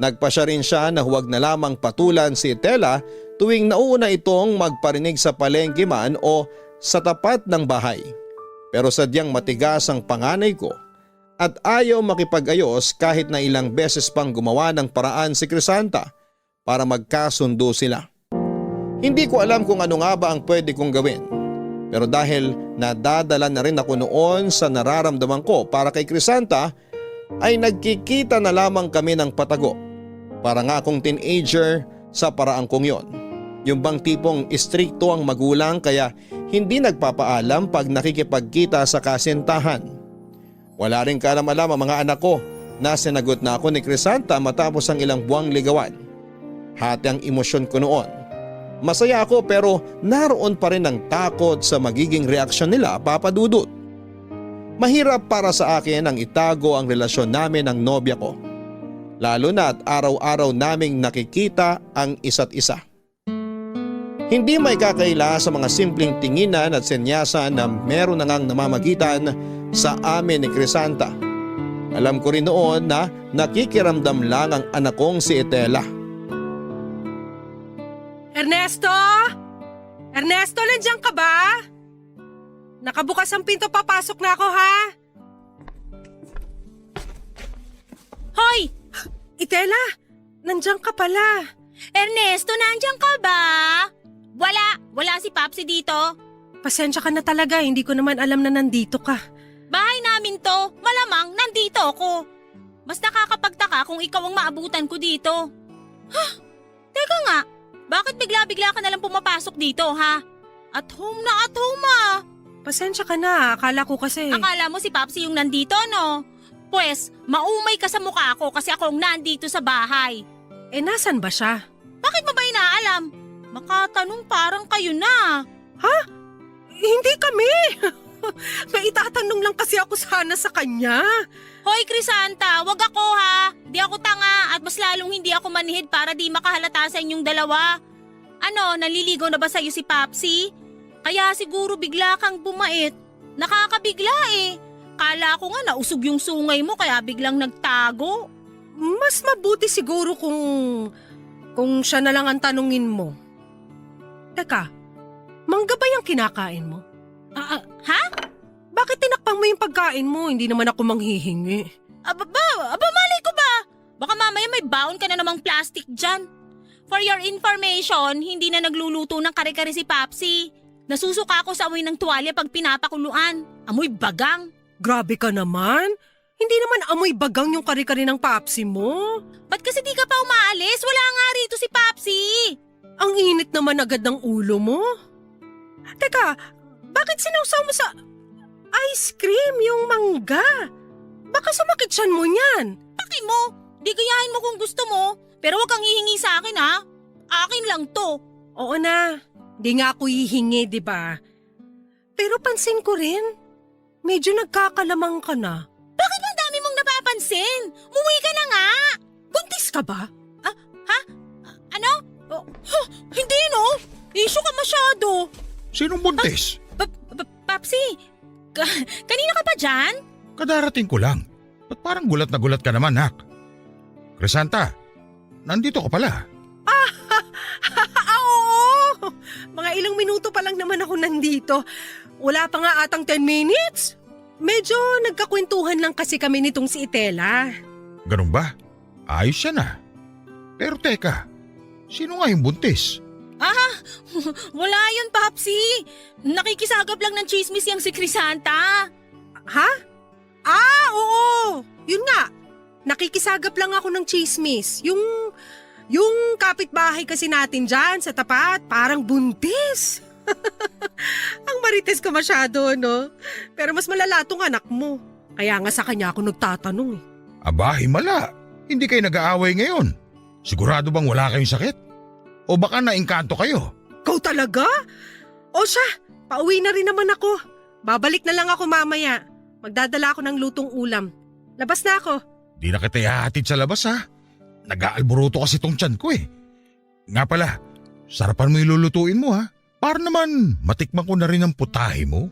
Nagpasya rin siya na huwag na lamang patulan si Tela tuwing nauna itong magparinig sa palengke man o sa tapat ng bahay. Pero sadyang matigas ang panganay ko at ayaw makipag-ayos kahit na ilang beses pang gumawa ng paraan si Crisanta para magkasundo sila. Hindi ko alam kung ano nga ba ang pwede kong gawin. Pero dahil nadadala na rin ako noon sa nararamdaman ko para kay Crisanta ay nagkikita na lamang kami ng patago. Para nga akong teenager sa paraang kong yon. Yung bang tipong istrikto ang magulang kaya hindi nagpapaalam pag nakikipagkita sa kasintahan. Wala rin kaalam-alam ang mga anak ko na sinagot na ako ni Crisanta matapos ang ilang buwang ligawan. Hati ang emosyon ko noon. Masaya ako pero naroon pa rin ang takot sa magiging reaksyon nila, Papa Dudut. Mahirap para sa akin ang itago ang relasyon namin ng nobya ko. Lalo na at araw-araw naming nakikita ang isa't isa. Hindi may kakaila sa mga simpleng tinginan at senyasan na meron na ngang namamagitan sa amin ni Crisanta. Alam ko rin noon na nakikiramdam lang ang anak kong si Etela. Ernesto? Ernesto, nandiyan ka ba? Nakabukas ang pinto, papasok na ako ha? Hoy! Itela, nandiyan ka pala. Ernesto, nandiyan ka ba? Wala si Papsi dito. Pasensya ka na talaga, hindi ko naman alam na nandito ka. Bahay namin to, malamang nandito ako. Mas nakakapagtaka kung ikaw ang maabutan ko dito. Teka nga, bakit bigla-bigla ka nalang pumapasok dito ha? At home ah. Pasensya ka na, akala ko kasi. Akala mo si Papsi yung nandito no? Pwes, maumay ka sa mukha ko kasi ako ang nandito sa bahay. Nasan ba siya? Bakit mo ba inaalam? Makatanong parang kayo na. Hindi kami. May itatanong lang kasi ako sana sa kanya. Hoy Crisanta, wag ako ha. Di ako tanga at mas lalong hindi ako manhid para di makahalata sa inyong dalawa. Ano, naliligaw na ba sa'yo si Papsi? Kaya siguro bigla kang bumait. Nakakabigla eh. Kala ko nga nausog yung sungay mo kaya biglang nagtago. Mas mabuti siguro kung siya na lang ang tanungin mo. Teka, mangga ba yung kinakain mo? Ha? Bakit tinakpang mo yung pagkain mo? Hindi naman ako manghihingi. Aba malay ko ba? Baka mamaya may baon ka na namang plastic dyan. For your information, hindi na nagluluto ng kare-kare si Papsi. Nasusuka ako sa amoy ng tuwalya pag pinapakuluan. Amoy bagang. Grabe ka naman. Hindi naman amoy bagang yung kare-kare ng Papsi mo. Ba't kasi di ka pa umaalis? Wala nga rito si Papsi. Ang init naman agad ng ulo mo. Teka, bakit sinawsaw mo sa ice cream yung mangga? Baka sumakit siyan mo niyan. Paki mo, di gayahin mo kung gusto mo. Pero wag kang hihingi sa akin ha. Akin lang to. Oo na, di nga ako hihingi, di ba? Pero pansin ko rin, medyo nagkakalamang ka na. Bakit ang dami mong napapansin? Umuwi ka na nga! Buntis ka ba? Ano? Hindi no! Issue ka masyado! Sinong buntis? Papsi, kanina ka pa dyan? Kadarating ko lang. Ba't parang gulat na gulat ka naman, Nak? Crisanta, nandito ka pala. Oo! Mga ilang minuto pa lang naman ako nandito. Wala pa nga atang 10 minutes. Medyo nagkakwentuhan lang kasi kami nitong si Itela. Ganun ba? Ayos siya na. Pero teka, sino nga yung buntis? Wala yun, Papsi. Nakikisagap lang ng chismis yung si Crisanta. Ha? Oo! Yun nga. Nakikisagap lang ako ng chismis. Yung kapitbahay kasi natin dyan sa tapat, parang buntis. Ang marites ka masyado, no? Pero mas malala tong anak mo. Kaya nga sa kanya ako nagtatanong eh. Aba, himala. Hindi kayo nag-aaway ngayon. Sigurado bang wala kayong sakit? O baka naingkanto kayo? Ikaw talaga? O siya, pauwi na rin naman ako. Babalik na lang ako mamaya. Magdadala ako ng lutong ulam. Labas na ako. Di na kita ihahatid sa labas ha. Nag-aalburuto kasi tong tiyan ko eh. Nga pala, sarapan mo yung lulutuin mo ha. Para naman matikman ko na rin ang putahe mo.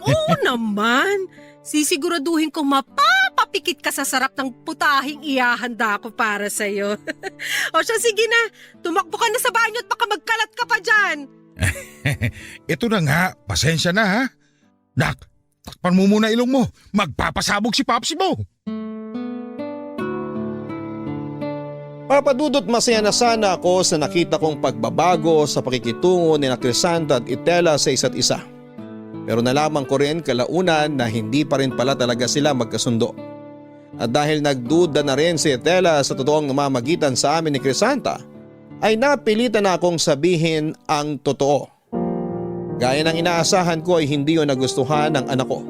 Oo naman. Sisiguraduhin ko mapapapikit ka sa sarap ng putahing ihahanda ko para sa'yo. O siya, sige na. Tumakbo ka na sa banyo at baka magkalat ka pa dyan. Ito na nga, pasensya na ha. Nak, takpan mo muna ilong mo. Magpapasabog si Papsi mo. Papadudot, masaya na sana ako sa nakita kong pagbabago sa pakikitungo ni Crisanta at Itela sa isa't isa. Pero nalaman ko rin kalaunan na hindi pa rin pala talaga sila magkasundo. At dahil nagduda na rin si Itela sa totoong namamagitan sa amin ni Crisanta, ay napilitan na akong sabihin ang totoo. Gaya ng inaasahan ko ay hindi yun nagustuhan ng anak ko.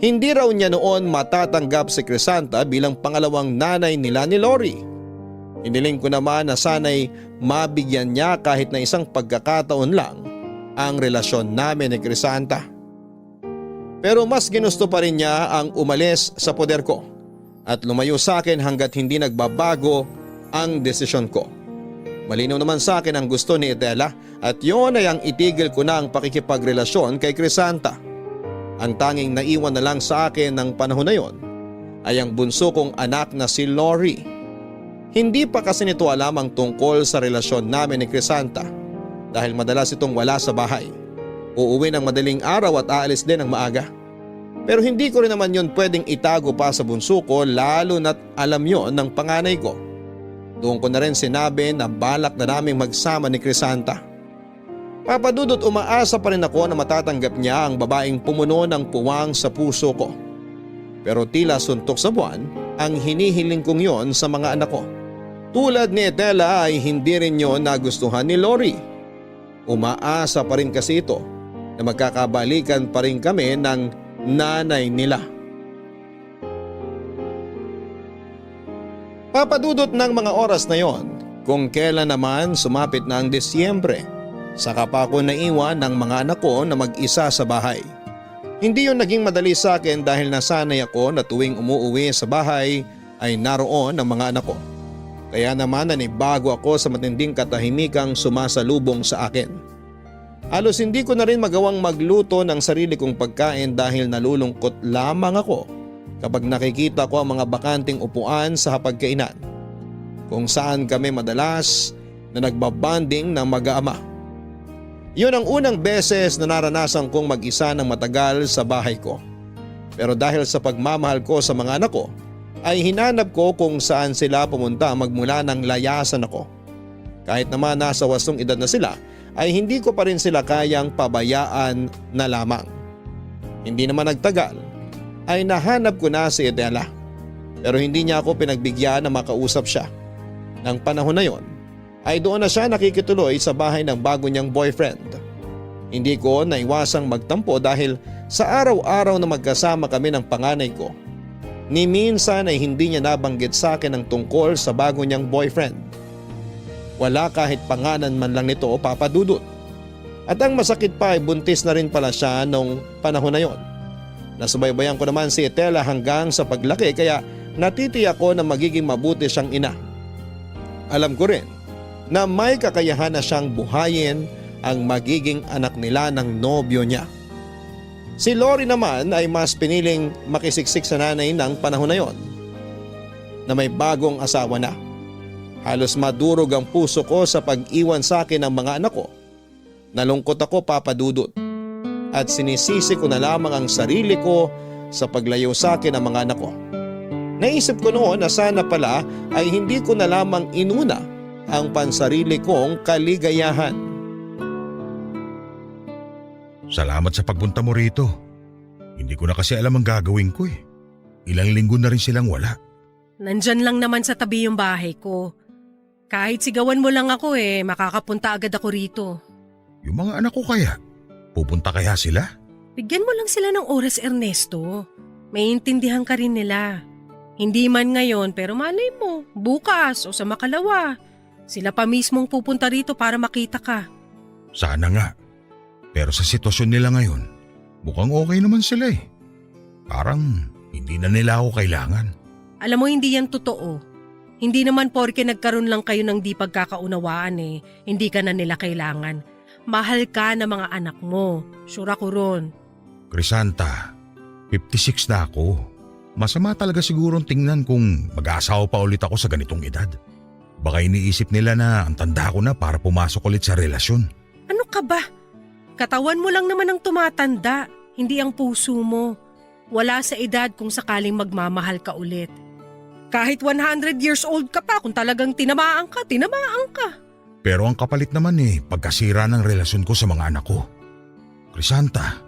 Hindi raw niya noon matatanggap si Crisanta bilang pangalawang nanay nila ni Lori. Iniling ko naman na sana'y mabigyan niya kahit na isang pagkakataon lang ang relasyon namin ni Crisanta. Pero mas ginusto pa rin niya ang umalis sa poder ko at lumayo sa akin hanggat hindi nagbabago ang desisyon ko. Malinaw naman sa akin ang gusto ni Itela at yun ay ang itigil ko na ang pakikipagrelasyon kay Crisanta. Ang tanging naiwan na lang sa akin ng panahon na yon ay ang bunso kong anak na si Lori. Hindi pa kasi nito alam ang tungkol sa relasyon namin ni Crisanta dahil madalas itong wala sa bahay. Uuwi ng madaling araw at aalis din ng maaga. Pero hindi ko rin naman yun pwedeng itago pa sa bunso ko lalo na't alam yon ng panganay ko. Doon ko na rin sinabi na balak na naming magsama ni Crisanta. Papadudot, umaasa pa rin ako na matatanggap niya ang babaeng pumuno ng puwang sa puso ko. Pero tila suntok sa buwan ang hinihiling kong yon sa mga anak ko. Tulad ni Itela ay hindi rin yon nagustuhan ni Lori. Umaasa pa rin kasi ito na magkakabalikan pa rin kami ng nanay nila. Papadudot ng mga oras na yon, kung kailan naman sumapit na ang Disyembre, saka pa ako naiwan ng mga anak ko na mag-isa sa bahay. Hindi yun naging madali sa akin dahil nasanay ako na tuwing umuuwi sa bahay ay naroon ang mga anak ko. Kaya naman nanibago ako sa matinding katahimikang sumasalubong sa akin. Halos hindi ko na rin magawang magluto ng sarili kong pagkain dahil nalulungkot lamang ako kapag nakikita ko ang mga bakanting upuan sa hapagkainan kung saan kami madalas na nagbabanding ng mag-aama. Yun ang unang beses na naranasan kong mag-isa ng matagal sa bahay ko. Pero dahil sa pagmamahal ko sa mga anak ko, ay hinanap ko kung saan sila pumunta magmula nang layasan ako. Kahit naman nasa wasong edad na sila, ay hindi ko pa rin sila kayang pabayaan na lamang. Hindi naman nagtagal, ay nahanap ko na si Itela. Pero hindi niya ako pinagbigyan na makausap siya. Nang panahon na yon, ay doon na siya nakikituloy sa bahay ng bago niyang boyfriend. Hindi ko naiwasang magtampo dahil sa araw-araw na magkasama kami ng panganay ko, ni minsan ay hindi niya nabanggit sa akin ang tungkol sa bago niyang boyfriend. Wala kahit pangalan man lang nito o papadudot. At ang masakit pa ay buntis na rin pala siya nung panahon na yon. Nasubaybayan ko naman si Estela hanggang sa paglaki kaya natitiyak ko na magiging mabuti siyang ina. Alam ko rin na may kakayahan na siyang buhayin ang magiging anak nila ng nobyo niya. Si Lori naman ay mas piniling makisiksik sa nanay ng panahon na yon, na may bagong asawa na. Halos madurog ang puso ko sa pag-iwan sa akin ng mga anak ko. Nalungkot ako, Papa Dudut, at sinisisi ko na lamang ang sarili ko sa paglayo sa akin ng mga anak ko. Naisip ko noon na sana pala ay hindi ko na lamang inuna ang pansarili kong kaligayahan. Salamat sa pagpunta mo rito. Hindi ko na kasi alam ang gagawin ko eh. Ilang linggo na rin silang wala. Nandyan lang naman sa tabi yung bahay ko. Kahit sigawan mo lang ako makakapunta agad ako rito. Yung mga anak ko kaya? Pupunta kaya sila? Bigyan mo lang sila ng oras, Ernesto. Maiintindihan ka rin nila. Hindi man ngayon pero malay mo, bukas o sa makalawa. Sila pa mismong pupunta rito para makita ka. Sana nga. Pero sa sitwasyon nila ngayon, mukhang okay naman sila eh. Parang hindi na nila ako kailangan. Alam mo, hindi yan totoo. Hindi naman porke nagkaroon lang kayo ng di pagkakaunawaan hindi ka na nila kailangan. Mahal ka ng mga anak mo. Sure ako ron. Crisanta, 56 na ako. Masama talaga sigurong tingnan kung mag-aasawa pa ulit ako sa ganitong edad. Baka iniisip nila na ang tanda ko na para pumasok ulit sa relasyon. Ano ka ba? Katawan mo lang naman ang tumatanda, hindi ang puso mo. Wala sa edad kung sakaling magmamahal ka ulit. Kahit 100 years old ka pa, kung talagang tinamaan ka, tinamaan ka. Pero ang kapalit naman pagkasira ng relasyon ko sa mga anak ko. Crisanta,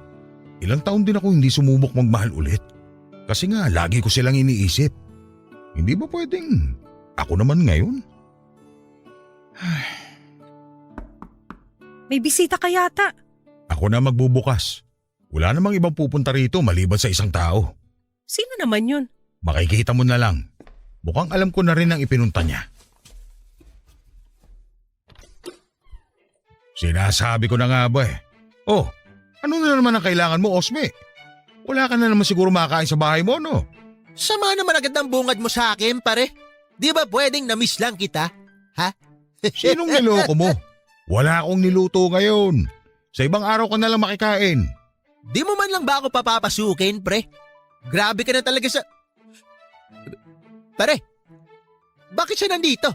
ilang taon din ako hindi sumubok magmahal ulit. Kasi nga lagi ko silang iniisip. Hindi ba pwedeng ako naman ngayon? May bisita ka yata. Ako na magbubukas. Wala namang ibang pupunta rito maliban sa isang tao. Sino naman yun? Makikita mo na lang. Mukhang alam ko na rin ang ipinunta niya. Sinasabi ko na nga ba Oh, ano na naman ang kailangan mo, Osme? Wala ka na naman siguro makakain sa bahay mo, no? Sama naman agad ng bungad mo sa akin, pare. Di ba pwedeng na-miss lang kita? Ha? Sinong niloko mo? Wala akong niluto ngayon. Sa ibang araw ka na lang makikain. Di mo man lang ba ako papapasukin, pre? Grabe ka na talaga sa... Pare, bakit siya nandito?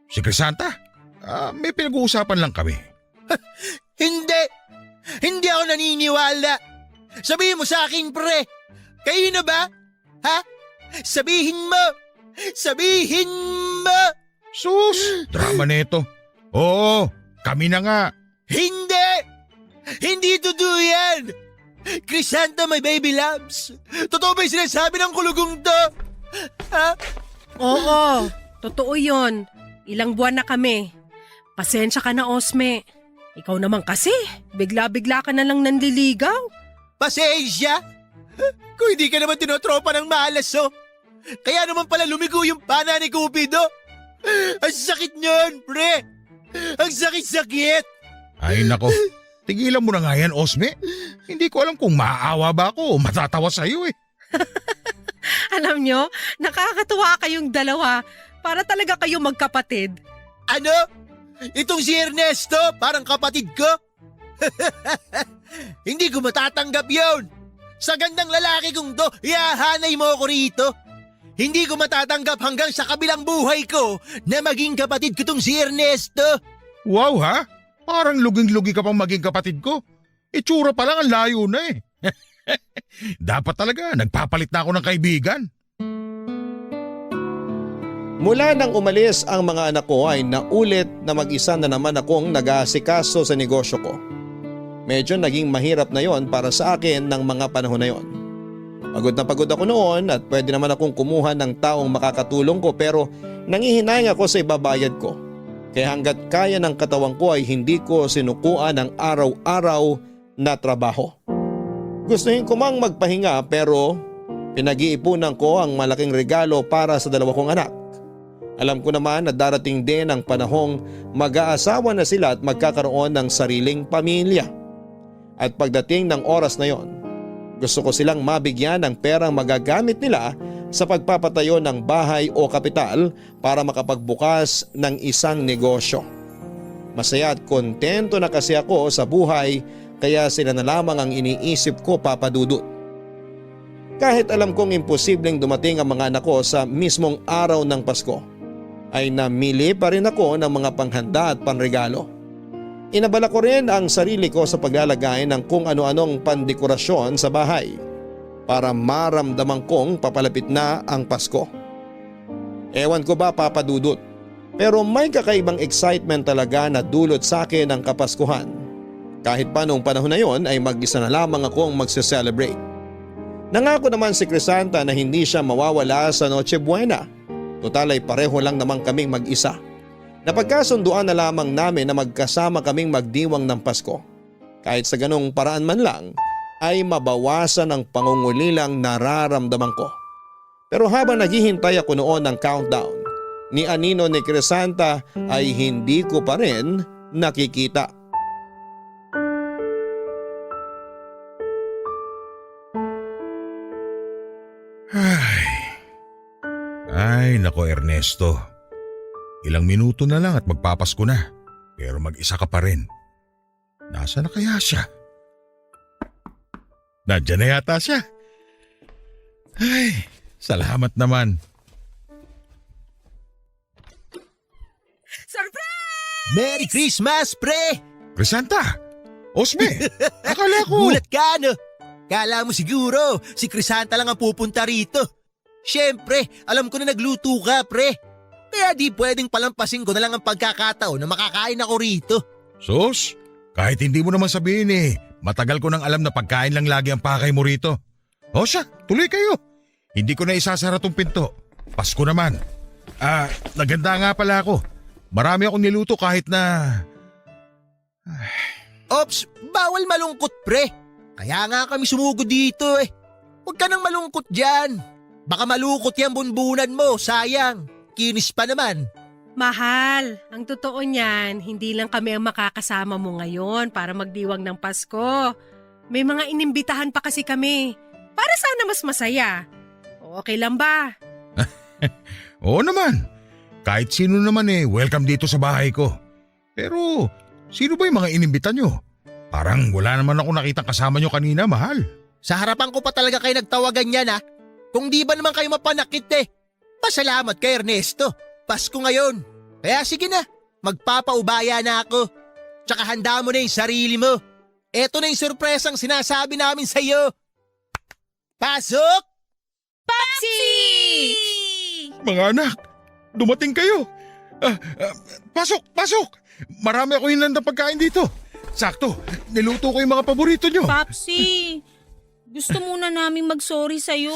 Si Crisanta? May pinag-uusapan lang kami. Hindi! Hindi ako naniniwala! Sabihin mo sa akin, pre! Kayo na ba? Ha? Sabihin mo! Sabihin mo! Sus! Drama nito. Oo, kami na nga. Hindi! Hindi totoo yan! Crisanta, my baby loves! Totoo ba yung sinasabi ng kulugong to? Ha? Oo, totoo yon. Ilang buwan na kami. Pasensya ka na, Osme. Ikaw naman kasi, bigla-bigla ka na lang nanliligaw. Pasensya? Kung hindi ka naman tinotropa ng malas, kaya naman pala lumigo yung pana ni Cupido. Ang sakit niyon, pre! Ang sakit-sakit! Ay nako, tigilan mo na nga yan, Osme. Hindi ko alam kung maaawa ba ako o matatawa sa'yo Alam nyo, nakakatuwa kayong dalawa. Para talaga kayo magkapatid. Ano? Itong si Ernesto, parang kapatid ko? Hindi ko matatanggap yun. Sa gandang lalaki kong to, iahanay mo ako rito. Hindi ko matatanggap hanggang sa kabilang buhay ko na maging kapatid ko tong si Ernesto. Wow ha? Parang luging-lugi ka pang maging kapatid ko. Itsura pa lang ang layo na Dapat talaga, nagpapalit na ako ng kaibigan. Mula nang umalis ang mga anak ko ay naulit na mag-isa na naman akong nag-aasikaso sa negosyo ko. Medyo naging mahirap na yon para sa akin ng mga panahon na yon. Pagod na pagod ako noon at pwede naman akong kumuha ng taong makakatulong ko pero nangihinayang ako sa ibabayad ko. Kaya hanggat kaya ng katawan ko ay hindi ko sinukuan ang araw-araw na trabaho. Gustuhin ko mang magpahinga pero pinag-iipunan ko ang malaking regalo para sa dalawa kong anak. Alam ko naman na darating din ang panahong mag-aasawa na sila at magkakaroon ng sariling pamilya. At pagdating ng oras na yon, Gusto ko silang mabigyan ng perang magagamit nila sa pagpapatayo ng bahay o kapital para makapagbukas ng isang negosyo. Masaya at kontento na kasi ako sa buhay kaya sila na lamang ang iniisip ko, Papa Dudut. Kahit alam kong imposibleng dumating ang mga anak ko sa mismong araw ng Pasko, ay namili pa rin ako ng mga panghanda at panregalo. Inabala ko rin ang sarili ko sa paglalagay ng kung ano-anong pandekorasyon sa bahay para maramdaman kong papalapit na ang Pasko. Ewan ko ba, Papa Dudut, pero may kakaibang excitement talaga na dulot sa akin ang Kapaskuhan. Kahit pa noong panahon na yon ay mag-isa na lamang akong magse-celebrate. Nangako naman si Crisanta na hindi siya mawawala sa Noche Buena. Total ay pareho lang naman kaming mag-isa. Napagkasunduan na lamang namin na magkasama kaming magdiwang ng Pasko. Kahit sa ganong paraan man lang ay mabawasan ang pangungulilang nararamdaman ko. Pero habang naghihintay ako noon ng countdown ni Anino ni Crisanta ay hindi ko pa rin nakikita. Ay, nako Ernesto. Ilang minuto na lang at magpapasko na. Pero mag-isa ka pa rin. Nasaan na kaya siya? Nandiyan na yata siya. Ay, salamat naman. Surprise! Merry Christmas, pre! Crisanta! Osme! Akala ko! Gulat ka, no? Kala mo siguro, si Crisanta lang ang pupunta rito. Siyempre, alam ko na nagluto ka, pre. Kaya di pwedeng palampasin ko na lang ang pagkakataon na makakain ako rito. Sus, kahit hindi mo naman sabihin matagal ko nang alam na pagkain lang lagi ang pakay mo rito. O siya, tuloy kayo. Hindi ko na isasara tong pinto. Pasko naman. Naganda nga pala ako. Marami akong niluto kahit na... Ops, bawal malungkot, pre. Kaya nga kami sumugod dito eh. Huwag ka nang malungkot dyan. Baka malukot yung bunbunan mo, sayang. Kinis pa naman. Mahal, ang totoo niyan, hindi lang kami ang makakasama mo ngayon para magdiwang ng Pasko. May mga inimbitahan pa kasi kami. Para sana mas masaya. Okay lang ba? Oo naman. Kahit sino naman welcome dito sa bahay ko. Pero sino ba yung mga inimbita nyo? Parang wala naman ako nakitang kasama nyo kanina, mahal. Sa harapan ko pa talaga kayo nagtawagan yan ha. Kung di ba naman kayo mapanakit Pasalamat kay Ernesto. Pasko ngayon. Kaya sige na, magpapaubaya na ako. Tsaka handa mo na yung sarili mo. Eto na yung surpresang sinasabi namin sa iyo. Pasok! Papsi! Mga anak, dumating kayo. Pasok! Marami ako hinandang pagkain dito. Sakto, niluto ko yung mga paborito nyo. Papsi, gusto muna namin mag-sorry sa'yo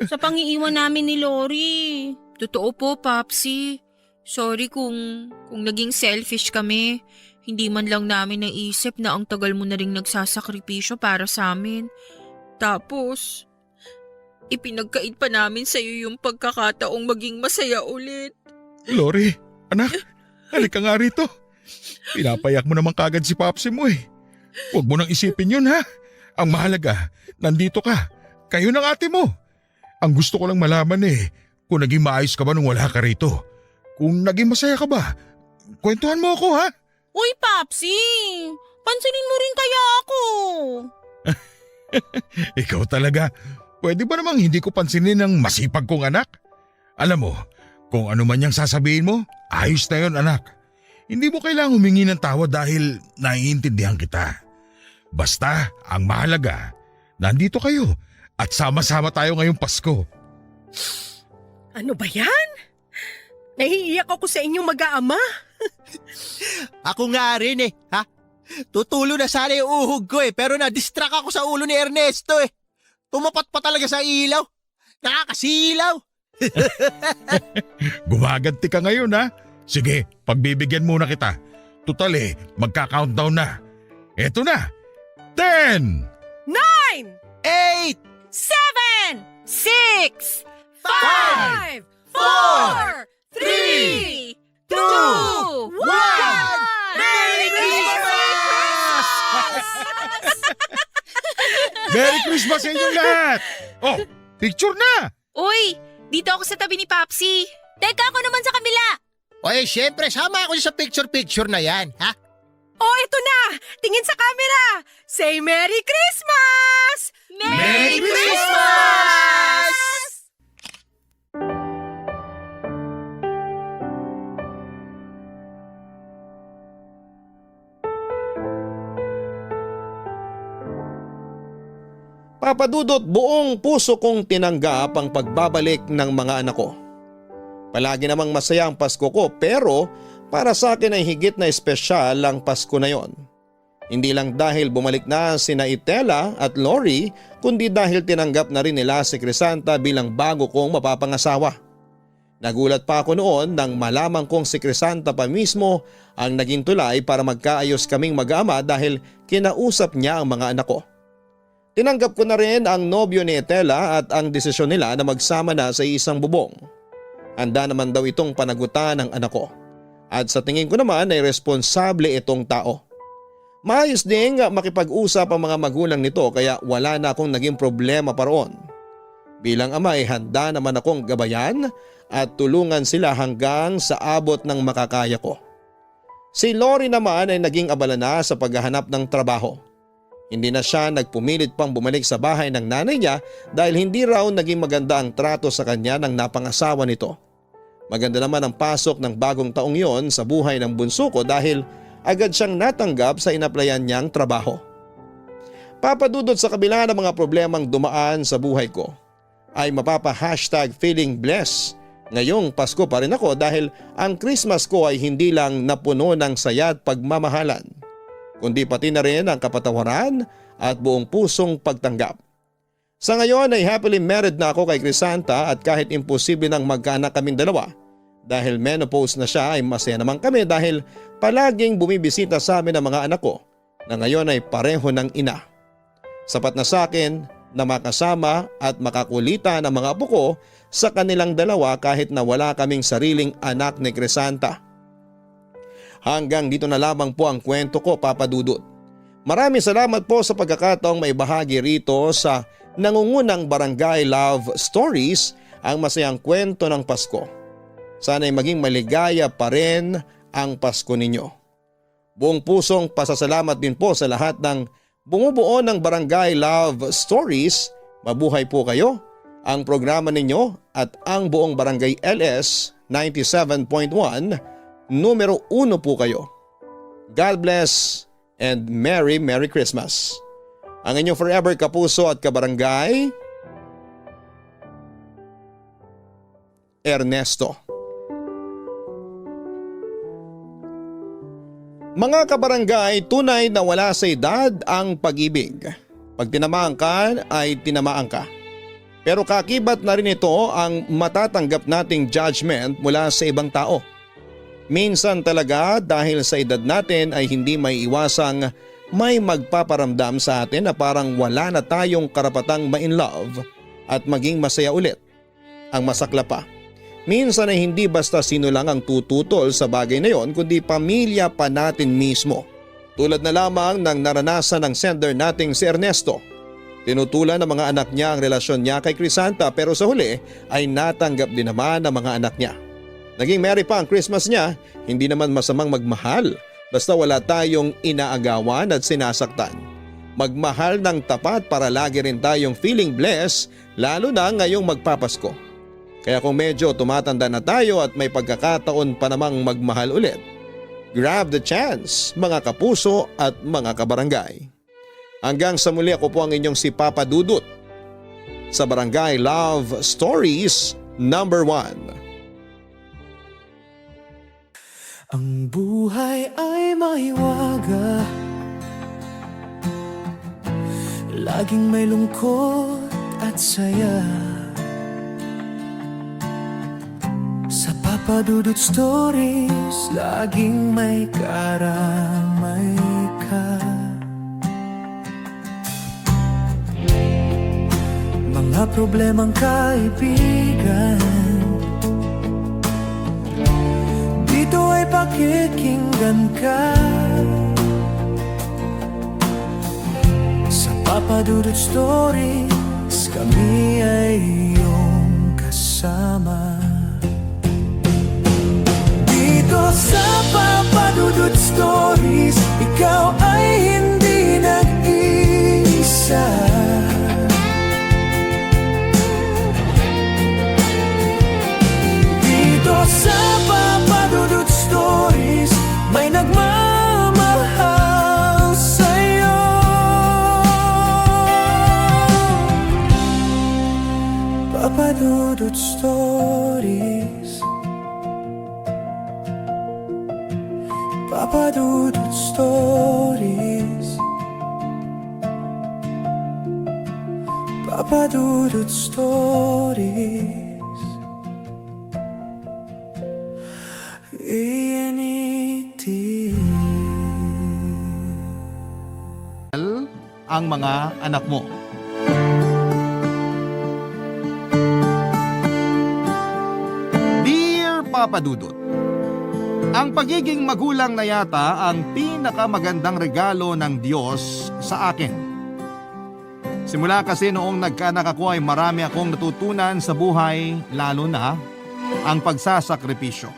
sa pangiiwan namin ni Lori. Totoo po, Papsi. Sorry kung naging selfish kami. Hindi man lang namin naisip na ang tagal mo na rin nagsasakripisyo para sa amin. Tapos, ipinagkait pa namin sa'yo yung pagkakataong maging masaya ulit. Lori, anak, halika nga rito. Pinapayak mo naman kagad si Papsi mo Huwag mo nang isipin yun ha. Ang mahalaga, nandito ka. Kayo ng ate mo. Ang gusto ko lang malaman kung naging maayos ka ba nung wala ka rito. Kung naging masaya ka ba, kwentuhan mo ako ha. Uy, Papsi! Pansinin mo rin kaya ako. Ikaw talaga. Pwede ba namang hindi ko pansinin ng masipag kong anak? Alam mo, kung ano man yung sasabihin mo, ayos na yun anak. Hindi mo kailangang humingi ng tawad dahil naiintindihan kita. Basta, ang mahalaga, nandito kayo at sama-sama tayo ngayong Pasko. Ano ba yan? Nahiiyak ako sa inyong mag-aama. Ako nga rin ha? Tutulo na sana yung uhog ko pero na-distract ako sa ulo ni Ernesto Tumapat pa talaga sa ilaw. Nakakasilaw. Gumaganti ka ngayon ha. Sige, pagbibigyan muna kita. Tutal magka-countdown na. Eto na. 10, 9, 8, 7, 6, 5, 4, 3, 2, 1. Merry Christmas! Merry Christmas sa inyong lahat! Oh, picture na! Uy, dito ako sa tabi ni Papsi. Teka, ako naman sa kabila. Oy, syempre, sama ako sa picture-picture na yan, ha? Oh, ito na! Tingin sa camera! Say Merry Christmas! Merry Christmas! Papadudot, buong puso kong tinanggap ang pagbabalik ng mga anak ko. Palagi namang masaya ang Pasko ko pero para sa akin ay higit na espesyal ang Pasko na yon. Hindi lang dahil bumalik na sina Itela at Lori kundi dahil tinanggap na rin nila si Crisanta bilang bago kong mapapangasawa. Nagulat pa ako noon nang malaman kong si Crisanta pa mismo ang naging tulay para magkaayos kaming mag-ama dahil kinausap niya ang mga anak ko. Tinanggap ko na rin ang nobyo ni Itela at ang desisyon nila na magsama na sa isang bubong. Handa naman daw itong panagutan ng anak ko. At sa tingin ko naman ay responsable itong tao. Maayos ding makipag-usap ang mga magulang nito kaya wala na akong naging problema pa roon. Bilang ama ay handa naman akong gabayan at tulungan sila hanggang sa abot ng makakaya ko. Si Lori naman ay naging abala na sa paghahanap ng trabaho. Hindi na siya nagpumilit pang bumalik sa bahay ng nanay niya dahil hindi raw naging maganda ang trato sa kanya ng napangasawa nito. Maganda naman ang pasok ng bagong taong yon sa buhay ng bunso ko dahil agad siyang natanggap sa inaplayan niyang trabaho. Papadudot sa kabila ng mga problemang dumaan sa buhay ko ay mapapa-hashtag feeling blessed. Ngayong Pasko pa rin ako dahil ang Christmas ko ay hindi lang napuno ng saya at pagmamahalan, kundi pati na rin ang kapatawaran at buong pusong pagtanggap. Sa ngayon ay happily married na ako kay Crisanta at kahit imposible nang magkaanak kaming dalawa, dahil menopause na siya ay masaya naman kami dahil palaging bumibisita sa amin ang mga anak ko na ngayon ay pareho ng ina. Sapat na sa akin na makasama at makakulita ng mga apo ko sa kanilang dalawa kahit na wala kaming sariling anak ni Crisanta. Hanggang dito na lamang po ang kwento ko, Papa Dudut. Maraming salamat po sa pagkakataong may bahagi rito sa nangungunang Barangay Love Stories, ang masayang kwento ng Pasko. Sana'y maging maligaya pa rin ang Pasko ninyo. Buong pusong pasasalamat din po sa lahat ng bumubuo ng Barangay Love Stories. Mabuhay po kayo, ang programa ninyo at ang buong Barangay LS 97.1, numero 1 po kayo. God bless and Merry Christmas. Ang inyong forever kapuso at kabarangay, Ernesto. Mga kabarangay, tunay na wala sa edad ang pag-ibig. Pag tinamaan ka ay tinamaan ka. Pero kakibat na rin ito ang matatanggap nating judgment mula sa ibang tao. Minsan talaga dahil sa edad natin ay hindi may iwasang may magpaparamdam sa atin na parang wala na tayong karapatang ma-in love at maging masaya ulit. Ang masakla pa, minsan ay hindi basta sino lang ang tututol sa bagay na yon kundi pamilya pa natin mismo. Tulad na lamang ng naranasan ng sender nating si Ernesto. Tinutulan ng mga anak niya ang relasyon niya kay Crisanta pero sa huli ay natanggap din naman ng mga anak niya. Naging merry pa ang Christmas niya, hindi naman masamang magmahal basta wala tayong inaagawan at sinasaktan. Magmahal ng tapat para lagi rin tayong feeling blessed lalo na ngayong magpapasko. Kaya kung medyo tumatanda na tayo at may pagkakataon pa namang magmahal ulit, grab the chance mga kapuso at mga kabarangay. Hanggang sa muli, ako po ang inyong si Papa Dudut sa Barangay Love Stories number 1. Ang buhay ay mahiwaga, laging may lungkot at saya. Sa Papa Dudut Stories, laging may karamay ka. Mga problemang kaibigan, dito ay pakikinggan ka. Sa Papa Dudut Stories, kami ay iyong kasama. Dito sa Papa Dudut Stories, ikaw ay hindi nag-iisa. Dito sa Papa Dudut Stories, may nagmamahal sa'yo. Papa Dudut Stories, Papa Dudut Stories, Papa Dudut Stories. ANET. Ang mga anak mo. Dear Papa Dudut, ang pagiging magulang na yata ang pinakamagandang regalo ng Diyos sa akin. Simula kasi noong nagkaanak ako ay marami akong natutunan sa buhay, lalo na ang pagsasakripisyo.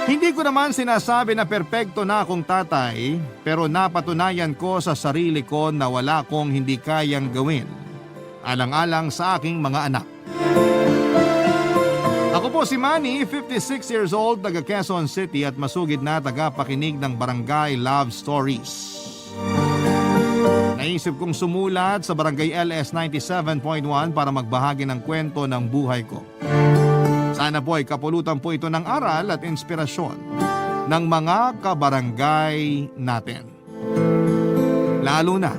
Hindi ko naman sinasabi na perpekto na akong tatay, pero napatunayan ko sa sarili ko na wala akong hindi kayang gawin, alang-alang sa aking mga anak. Ako po si Manny, 56 years old, taga Quezon City at masugid na tagapakinig ng Barangay Love Stories. Naisip kong sumulat sa Barangay LS 97.1 para magbahagi ng kwento ng buhay ko. Sana po ay kapulutan po ito ng aral at inspirasyon ng mga kabarangay natin. Lalo na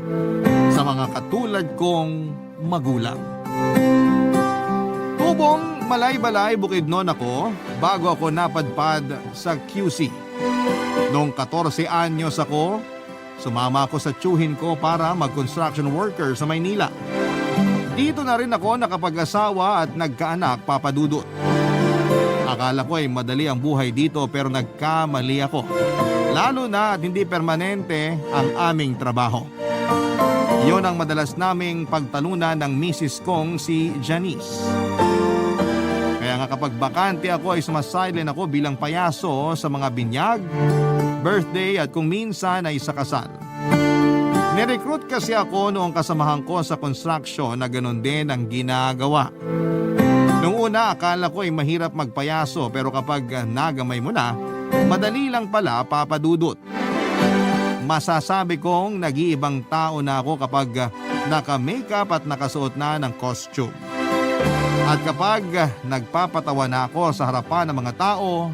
sa mga katulad kong magulang. Tubong Malay-Balay, Bukidnon ako bago ako napadpad sa QC. Noong 14 anyos ako, sumama ako sa tiyuhin ko para mag-construction worker sa Maynila. Dito na rin ako nakapag-asawa at nagkaanak, Papa Dudut. Akala ko ay madali ang buhay dito pero nagkamali ako. Lalo na at hindi permanente ang aming trabaho. Iyon ang madalas naming pagtalunan ng misis kong si Janice. Kaya nga kapag bakante ako ay sumasilent ako bilang payaso sa mga binyag, birthday at kung minsan ay sa kasal. Nirecruit kasi ako noong kasamahan ko sa construction na ganun din ang ginagawa. Noong una akala ko ay mahirap magpayaso pero kapag nagamay mo na, madali lang pala, Papa Dudut. Masasabi kong nag-iibang tao na ako kapag naka-makeup at nakasuot na ng costume. At kapag nagpapatawa na ako sa harapan ng mga tao,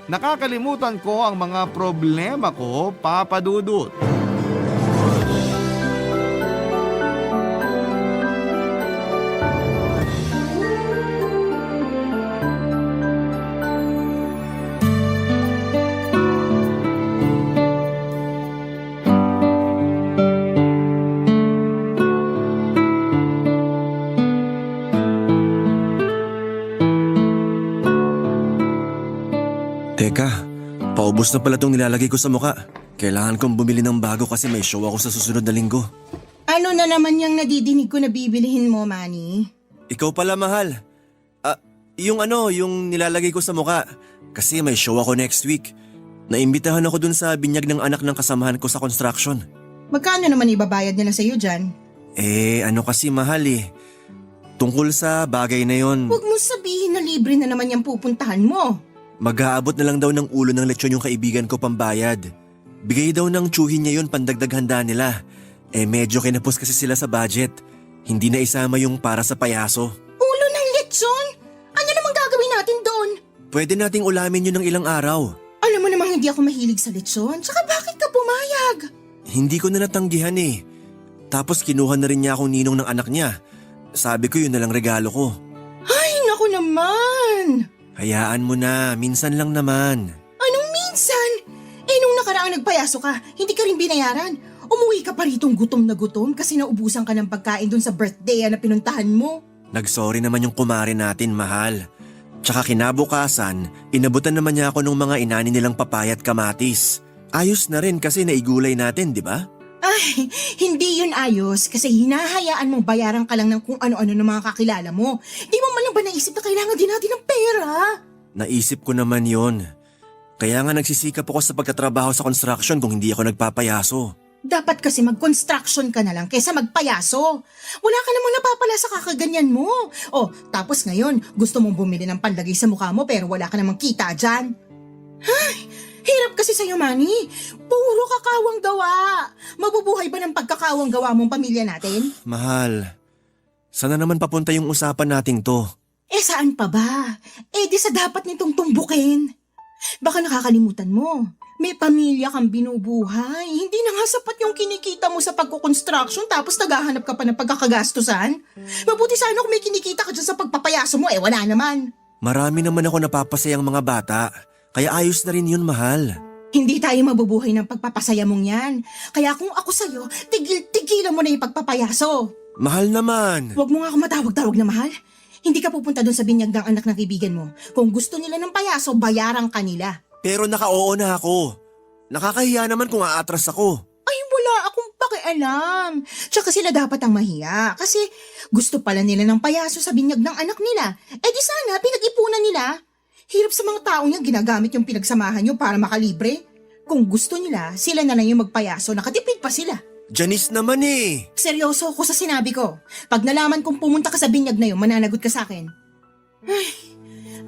nakakalimutan ko ang mga problema ko, Papa Dudut. Teka, paubos na pala tong nilalagay ko sa muka. Kailangan kong bumili ng bago kasi may show ako sa susunod na linggo. Ano na naman yung nadidinig ko na bibilihin mo, Manny? Ikaw pala, mahal. Yung nilalagay ko sa muka. Kasi may show ako next week. Naimbitahan ako dun sa binyag ng anak ng kasamahan ko sa construction. Magkano naman ibabayad nila sa'yo dyan? Kasi mahal eh. Tungkol sa bagay na yon, Huwag mo sabihin na libre na naman yung pupuntahan mo. mag-aabot na lang daw ng ulo ng lechon yung kaibigan ko pambayad. Bigay daw ng tsuhin niya yun pandagdag handa nila. Medyo kinapos kasi sila sa budget. Hindi na isama yung para sa payaso. Ulo ng lechon? Ano namang gagawin natin doon? Pwede nating ulamin yun ng ilang araw. Alam mo namang hindi ako mahilig sa lechon. Tsaka bakit ka pumayag? Hindi ko na natanggihan eh. Tapos kinuha na rin niya akong ninong ng anak niya. Sabi ko yun na lang regalo ko. Ay, naku naman! Hayaan mo na, minsan lang naman. Anong minsan? Nung nakaraang nagpayaso ka, hindi ka rin binayaran. Umuwi ka pa ritong gutom na gutom kasi naubusan ka ng pagkain dun sa birthday na pinuntahan mo. Nagsorry naman yung kumare natin, mahal. Tsaka kinabukasan, inabutan naman niya ako ng mga inani nilang papaya at kamatis. Ayos na rin kasi naigulay natin, di ba? Ay, hindi yun ayos kasi hinahayaan mong bayaran ka lang ng kung ano-ano ng mga kakilala mo. Di mo man lang ba naisip na kailangan din natin ng pera? Naisip ko naman yon. Kaya nga nagsisikap ako sa pagtatrabaho sa construction kung hindi ako nagpapayaso. Dapat kasi mag-construction ka na lang kaysa magpayaso. Wala ka namang napapala sa kakaganyan mo. Oh, tapos ngayon, gusto mong bumili ng panlagay sa mukha mo pero wala ka namang kita dyan. Ay, hirap kasi sa'yo, Manny. Puro kakawang gawa. Mabubuhay ba ng pagkakawang gawa mong pamilya natin? Mahal, sana naman papunta yung usapan nating to. Eh saan pa ba? Eh di sa dapat nitong tumbukin. Baka nakakalimutan mo. May pamilya kang binubuhay. Hindi na nga sapat yung kinikita mo sa pagkukonstruction tapos naghahanap ka pa ng pagkakagastusan. Mabuti sana kung may kinikita ka dyan sa pagpapayaso mo, wala naman. Marami naman ako napapasayang mga bata, kaya ayos na rin yun, mahal. Hindi tayo mabubuhay ng pagpapasaya mong yan. Kaya kung ako sa'yo, tigilan mo na yung pagpapayaso. Mahal naman. Huwag mo nga ako matawag-tawag na mahal. Hindi ka pupunta doon sa binyag ng anak ng kaibigan mo. Kung gusto nila ng payaso, bayaran ka nila. Pero naka-oo na ako. Nakakahiya naman kung aatras ako. Ay, wala akong pakialam. Tsaka sila dapat ang mahiya. Kasi gusto pala nila ng payaso sa binyag ng anak nila. Eh di sana, pinag-ipunan nila. Hirap sa mga taong yan, ginagamit yung pinagsamahan nyo para makalibre. Kung gusto nila, sila na lang yung magpayaso, nakatipid pa sila. Janice naman eh. Seryoso ako sa sinabi ko. Pag nalaman kong pumunta ka sa binyag na yun, mananagot ka sa akin. Ay,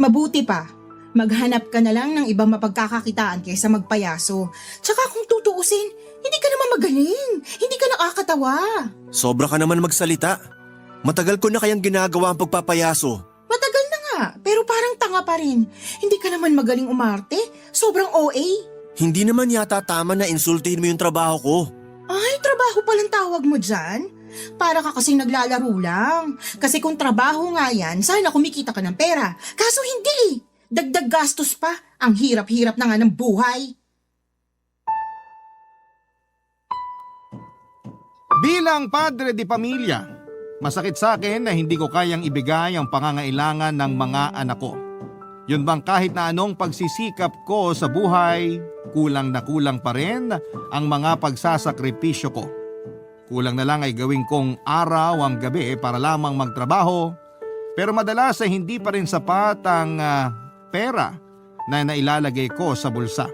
mabuti pa. Maghanap ka na lang ng ibang mapagkakakitaan kaysa magpayaso. Tsaka kung tutuusin, hindi ka naman magaling. Hindi ka nakakatawa. Sobra ka naman magsalita. Matagal ko na kayang ginagawa ang pagpapayaso. Matagal na nga, pero parang tanga pa rin. Hindi ka naman magaling umarte. Sobrang OA. Hindi naman yata tama na insultihin mo yung trabaho ko. Ay, trabaho palang tawag mo dyan? Para ka kasing naglalaro lang. Kasi kung trabaho nga yan, sana kumikita ka ng pera. Kaso hindi. Dagdag gastos pa. Ang hirap-hirap na nga ng buhay. Bilang padre di pamilya, masakit sa akin na hindi ko kayang ibigay ang pangangailangan ng mga anak ko. Yun bang kahit na anong pagsisikap ko sa buhay, kulang na kulang pa rin ang mga pagsasakripisyo ko. Kulang na lang ay gawin kong araw ang gabi para lamang magtrabaho, pero madalas ay hindi pa rin sapat ang pera na nailalagay ko sa bulsa.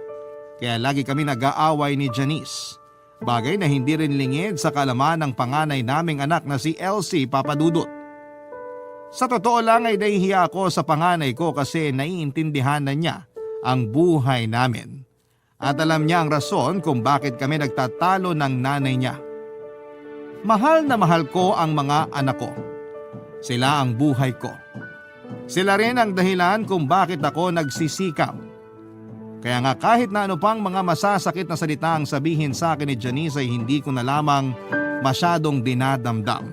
Kaya lagi kami nag-aaway ni Janice. Bagay na hindi rin lingid sa kalaman ng panganay naming anak na si Elsie Papadudut. Sa totoo lang ay nahihiya ako sa panganay ko kasi naiintindihan na niya ang buhay namin. At alam niya ang rason kung bakit kami nagtatalo ng nanay niya. Mahal na mahal ko ang mga anak ko. Sila ang buhay ko. Sila rin ang dahilan kung bakit ako nagsisikap. Kaya nga kahit na ano pang mga masasakit na salita ang sabihin sa akin ni Janice ay hindi ko na lamang masyadong dinadamdam.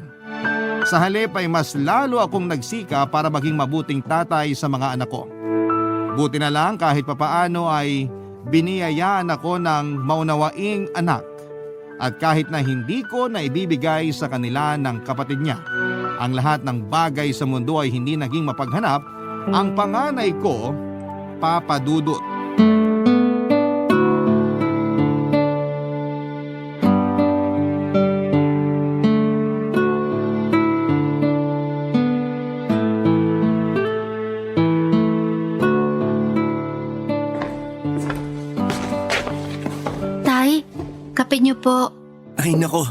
Sa halip ay mas lalo akong nagsika para maging mabuting tatay sa mga anak ko. Buti na lang kahit papaano ay biniyayaan ako ng maunawaing anak. At kahit na hindi ko na ibibigay sa kanila ng kapatid niya, ang lahat ng bagay sa mundo ay hindi naging mapaghanap, ang panganay ko, Papa Dudut. Tay, kape niyo po. Ay nako,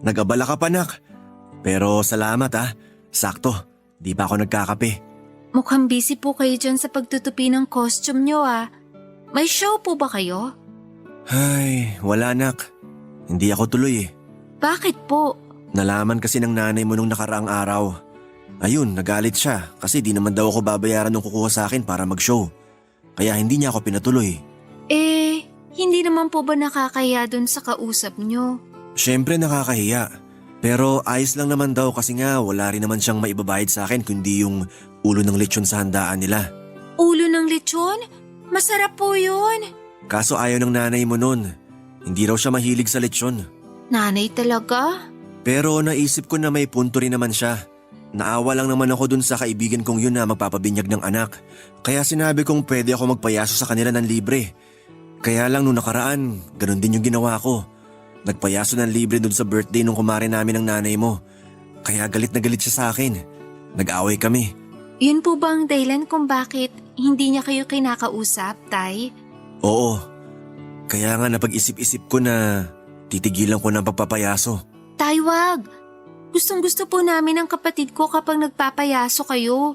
nag-abala ka pa nak. Pero salamat sakto, di pa ako nagkakape. Mukhang busy po kayo dyan sa pagtutupi ng costume niyo May show po ba kayo? Ay, wala nak. Hindi ako tuloy Bakit po? Nalaman kasi ng nanay mo nung nakaraang araw. Ayun, nagalit siya kasi di naman daw ako babayaran ng kukuha sa akin para mag-show. Kaya hindi niya ako pinatuloy. Hindi naman po ba nakakahiya dun sa kausap niyo? Siyempre nakakahiya. Pero ayos lang naman daw kasi nga wala rin naman siyang maibabayad sa akin kundi yung ulo ng lechon sa handaan nila. Ulo ng lechon? Masarap po yun. Kaso ayaw ng nanay mo nun. Hindi raw siya mahilig sa lechon. Nanay talaga? Pero naisip ko na may punto rin naman siya. Naawa lang naman ako dun sa kaibigan kong yun na magpapabinyag ng anak. Kaya sinabi kong pwede ako magpayaso sa kanila ng libre. Kaya lang nung nakaraan, ganun din yung ginawa ko. Nagpayaso ng libre dun sa birthday nung kumare namin ng nanay mo. Kaya galit na galit siya sa akin. Nag-away kami. Yun po ba ang dahilan kung bakit hindi niya kayo kinakausap, Tay? Oo. Kaya nga napag-isip-isip ko na titigilan ko ng pagpapayaso. Tay, wag! Gustong-gusto po namin ang kapatid ko kapag nagpapayaso kayo.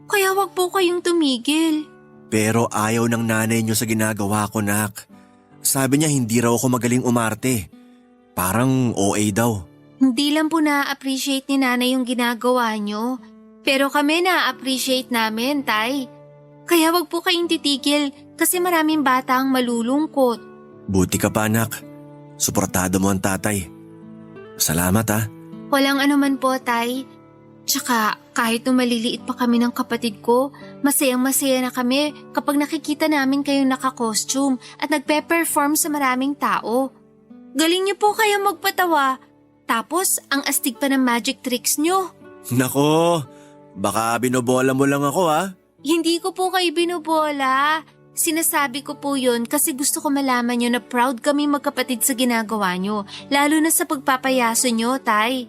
Kaya wag po kayong tumigil. Pero ayaw ng nanay niyo sa ginagawa ko, nak. Sabi niya hindi raw ako magaling umarte. Parang OA daw. Hindi lang po na-appreciate ni nanay yung ginagawa niyo. Pero kami na-appreciate namin, Tay. Kaya wag po kayong titigil kasi maraming bata ang malulungkot. Buti ka pa, anak. Suportado mo ang tatay. Salamat, ha. Walang anuman po, Tay. Tsaka kahit nung maliliit pa kami ng kapatid ko, masayang-masaya na kami kapag nakikita namin kayong naka-costume at nagpe-perform sa maraming tao. Galing niyo po kaya magpatawa. Tapos ang astig pa ng magic tricks niyo. Nako, baka binobola mo lang ako, ha. Hindi ko po kayo binubola. Sinasabi ko po yun kasi gusto ko malaman nyo na proud kami magkapatid sa ginagawa nyo, lalo na sa pagpapayaso nyo, Tay.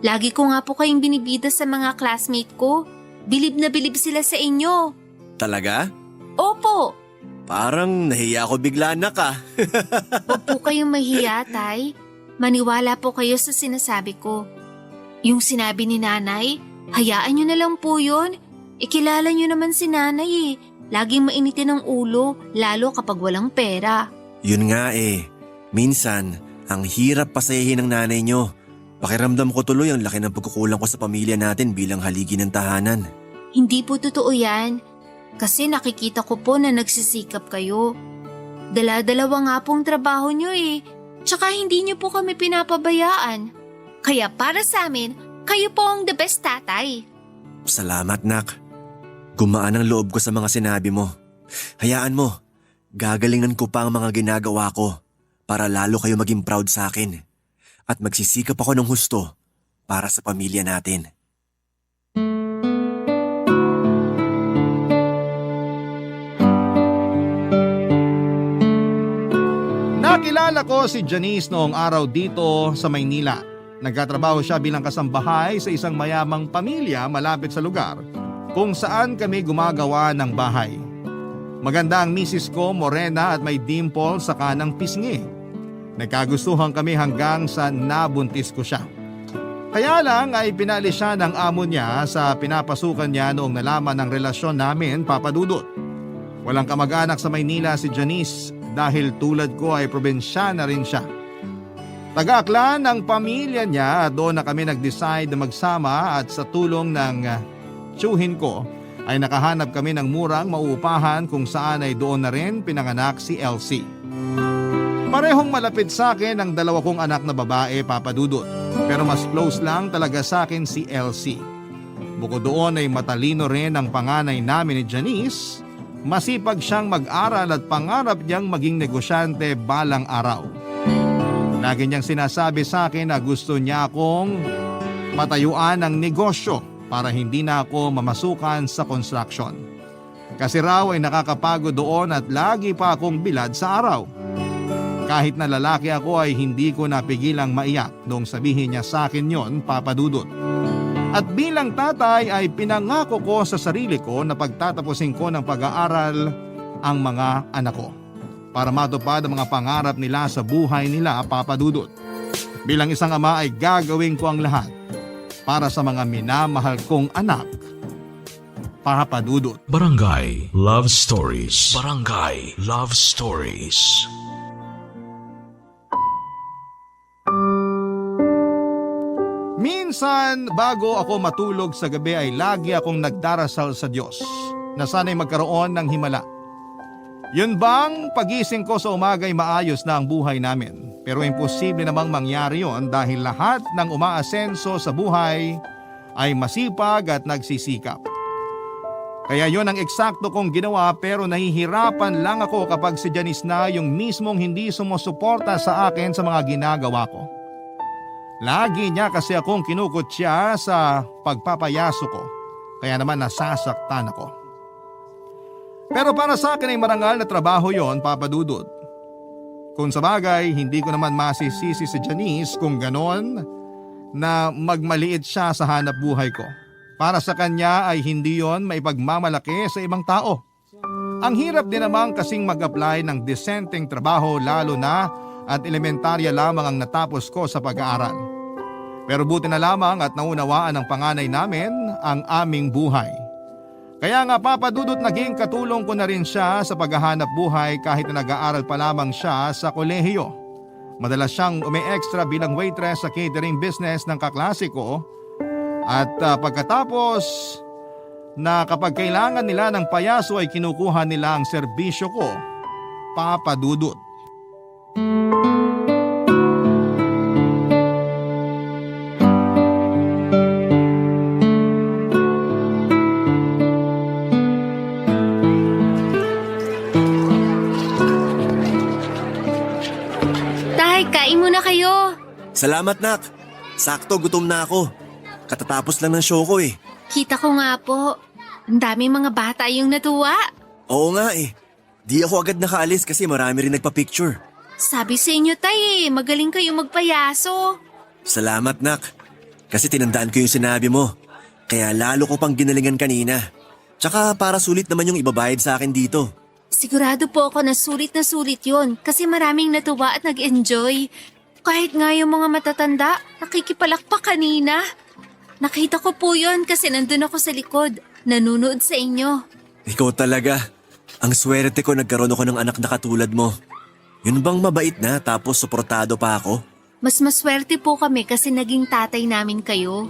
Lagi ko nga po kayong binibida sa mga classmate ko. Bilib na bilib sila sa inyo. Talaga? Opo. Parang nahiya ako bigla, anak, ha. Huwag po kayong mahiya, Tay. Maniwala po kayo sa sinasabi ko. Yung sinabi ni nanay, hayaan nyo na lang po yun. Ikilala nyo naman si nanay eh. Laging mainitin ang ulo, lalo kapag walang pera. Yun nga eh. Minsan, ang hirap pasayahin ng nanay nyo. Pakiramdam ko tuloy ang laki ng pagkukulang ko sa pamilya natin bilang haligi ng tahanan. Hindi po totoo yan. Kasi nakikita ko po na nagsisikap kayo. Dala-dalawa nga pong trabaho nyo eh. Tsaka hindi nyo po kami pinapabayaan. Kaya para sa amin, kayo po ang the best tatay. Salamat, nak. Gumaan ang loob ko sa mga sinabi mo. Hayaan mo, gagalingan ko pa ang mga ginagawa ko para lalo kayo maging proud sa akin. At magsisikap ako ng husto para sa pamilya natin. Nakilala ko si Janice noong araw dito sa Maynila. Nagkatrabaho siya bilang kasambahay sa isang mayamang pamilya malapit sa lugar kung saan kami gumagawa ng bahay. Maganda ang misis ko, morena at may dimple sa kanang pisngi. Nagkagustuhan kami hanggang sa nabuntis ko siya. Kaya lang ay pinalis siya ng amo niya sa pinapasukan niya noong nalaman ng relasyon namin, Papa Dudut. Walang kamag-anak sa Maynila si Janice dahil tulad ko ay probinsyana rin siya. Taga-Aklan ng pamilya niya at doon na kami nag-decide na magsama at sa tulong ng tiyuhin ko ay nakahanap kami ng murang mauupahan kung saan ay doon na rin pinanganak si Elsie. Parehong malapit sa akin ang dalawa kong anak na babae, Papa Dudut. Pero mas close lang talaga sa akin si Elsie. Bukod doon ay matalino rin ang panganay namin ni Janice. Masipag siyang mag-aral at pangarap niyang maging negosyante balang araw. Lagi niyang sinasabi sa akin na gusto niya akong matayuan ng negosyo para hindi na ako mamasukan sa construction. Kasi raw ay nakakapagod doon at lagi pa akong bilad sa araw. Kahit na lalaki ako ay hindi ko napigilang maiyak noong sabihin niya sa akin yon, Papa Dudut. At bilang tatay ay pinangako ko sa sarili ko na pagtatapusin ko ng pag-aaral ang mga anak ko para matupad ang mga pangarap nila sa buhay nila, Papa Dudut. Bilang isang ama ay gagawin ko ang lahat para sa mga minamahal kong anak, Papa Dudut. Barangay Love Stories. Barangay Love Stories. Minsan, bago ako matulog sa gabi ay lagi akong nagdarasal sa Diyos na sana'y magkaroon ng himala. Yun bang pagising ko sa umaga ay maayos na ang buhay namin? Pero imposible namang mangyari yon dahil lahat ng umaasenso sa buhay ay masipag at nagsisikap. Kaya yon ang eksakto kong ginawa pero nahihirapan lang ako kapag si Janice na yung mismong hindi sumusuporta sa akin sa mga ginagawa ko. Lagi niya kasi akong kinukutya sa pagpapayaso ko, kaya naman nasasaktan ako. Pero para sa akin ay marangal na trabaho yon, Papa Dudut. Kung sa bagay, hindi ko naman masisisi si Janice kung ganon na magmaliit siya sa hanap buhay ko. Para sa kanya ay hindi yon maipagmamalaki sa ibang tao. Ang hirap din naman kasing mag-apply ng disenteng trabaho lalo na at elementarya lamang ang natapos ko sa pag-aaral. Pero buti na lamang at naunawaan ng panganay namin ang aming buhay. Kaya nga Papa Dudut, naging katulong ko na rin siya sa paghahanap buhay kahit na nag-aaral pa lamang siya sa kolehiyo. Madalas siyang umi-extra bilang waitress sa catering business ng kaklase ko. At pagkatapos na kapag kailangan nila ng payaso ay kinukuha nila ang serbisyo ko, Papa Dudut. Tay, kain muna kayo. Salamat, Nak. Sakto, gutom na ako. Katatapos lang ng show ko eh. Kita ko nga po. Ang daming mga bata yung natuwa. Oo nga eh. Di ako agad nakaalis kasi marami rin nagpa-picture. Sabi sa inyo, tay, magaling kayo magpayaso. Salamat, Nak. Kasi tinandaan ko yung sinabi mo. Kaya lalo ko pang ginalingan kanina. Tsaka para sulit naman yung ibabayad sa akin dito. Sigurado po ako na sulit yon kasi maraming natuwa at nag-enjoy. Kahit nga yung mga matatanda, nakikipalakpak kanina. Nakita ko po yon kasi nandun ako sa likod, nanunood sa inyo. Ikaw talaga. Ang swerte ko nagkaroon ako ng anak na katulad mo. Yun bang mabait na tapos suportado pa ako? Mas maswerte po kami kasi naging tatay namin kayo.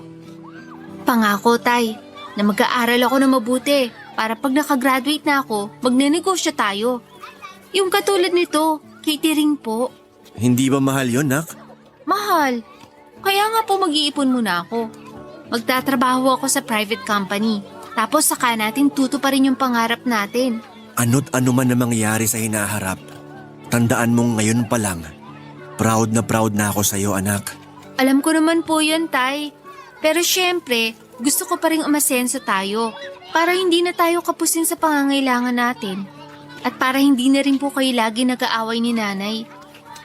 Pangako, tay, na mag-aaral ako na mabuti para pag nakagraduate na ako, magnenegosyo tayo. Yung katulad nito, catering po. Hindi ba mahal yun, Nak? Mahal. Kaya nga po mag-iipon muna ako. Magtatrabaho ako sa private company. Tapos saka natin tutuparin yung pangarap natin. Ano't ano man na mangyari sa hinaharap, tandaan mong ngayon pa lang, proud na ako sa'yo, anak. Alam ko naman po yun, tay. Pero syempre, gusto ko pa rin umasenso tayo para hindi na tayo kapusin sa pangangailangan natin. At para hindi na rin po kayo lagi nag-aaway ni nanay.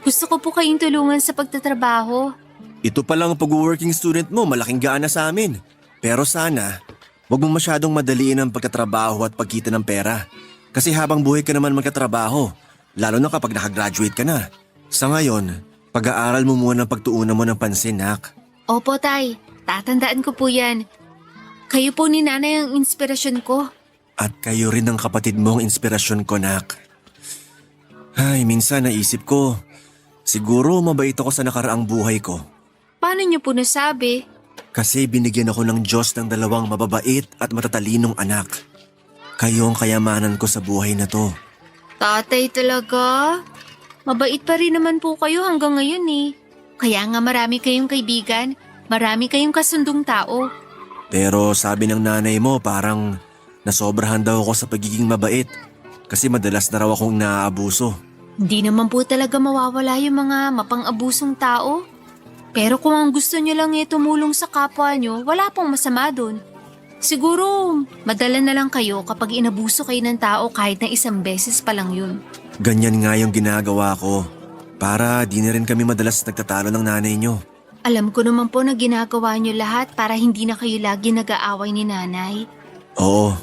Gusto ko po kayong tulungan sa pagtatrabaho. Ito pa lang ang pag-working student mo, malaking gaana sa amin. Pero sana, wag mo masyadong madaliin ang pagtatrabaho at pagkita ng pera. Kasi habang buhay ka naman magkatrabaho, lalo na kapag nakagraduate ka na. Sa ngayon, pag-aaral mo muna ang pagtuunan mo ng pansin, Nak. Opo, tay. Tatandaan ko po yan. Kayo po ni nanay ang inspirasyon ko. At kayo rin ang kapatid mo ang inspirasyon ko, Nak. Ay, minsan naisip ko, siguro mabait ako sa nakaraang buhay ko. Paano niyo po nasabi? Kasi binigyan ako ng Diyos ng dalawang mababait at matatalinong anak. Kayo ang kayamanan ko sa buhay na to. Tatay talaga? Mabait pa rin naman po kayo hanggang ngayon eh. Kaya nga marami kayong kaibigan, marami kayong kasundong tao. Pero sabi ng nanay mo parang nasobrahan daw ako sa pagiging mabait kasi madalas na raw akong naaabuso. Hindi naman po talaga mawawala yung mga mapang-abusong tao. Pero kung ang gusto nyo lang tumulong sa kapwa nyo, wala pong masama dun. Siguro, madala na lang kayo kapag inabuso kayo ng tao kahit na isang beses pa lang yun. Ganyan nga yung ginagawa ko para di na rin kami madalas nagtatalo ng nanay nyo. Alam ko naman po na ginagawa nyo lahat para hindi na kayo lagi nag-aaway ni nanay. Oo,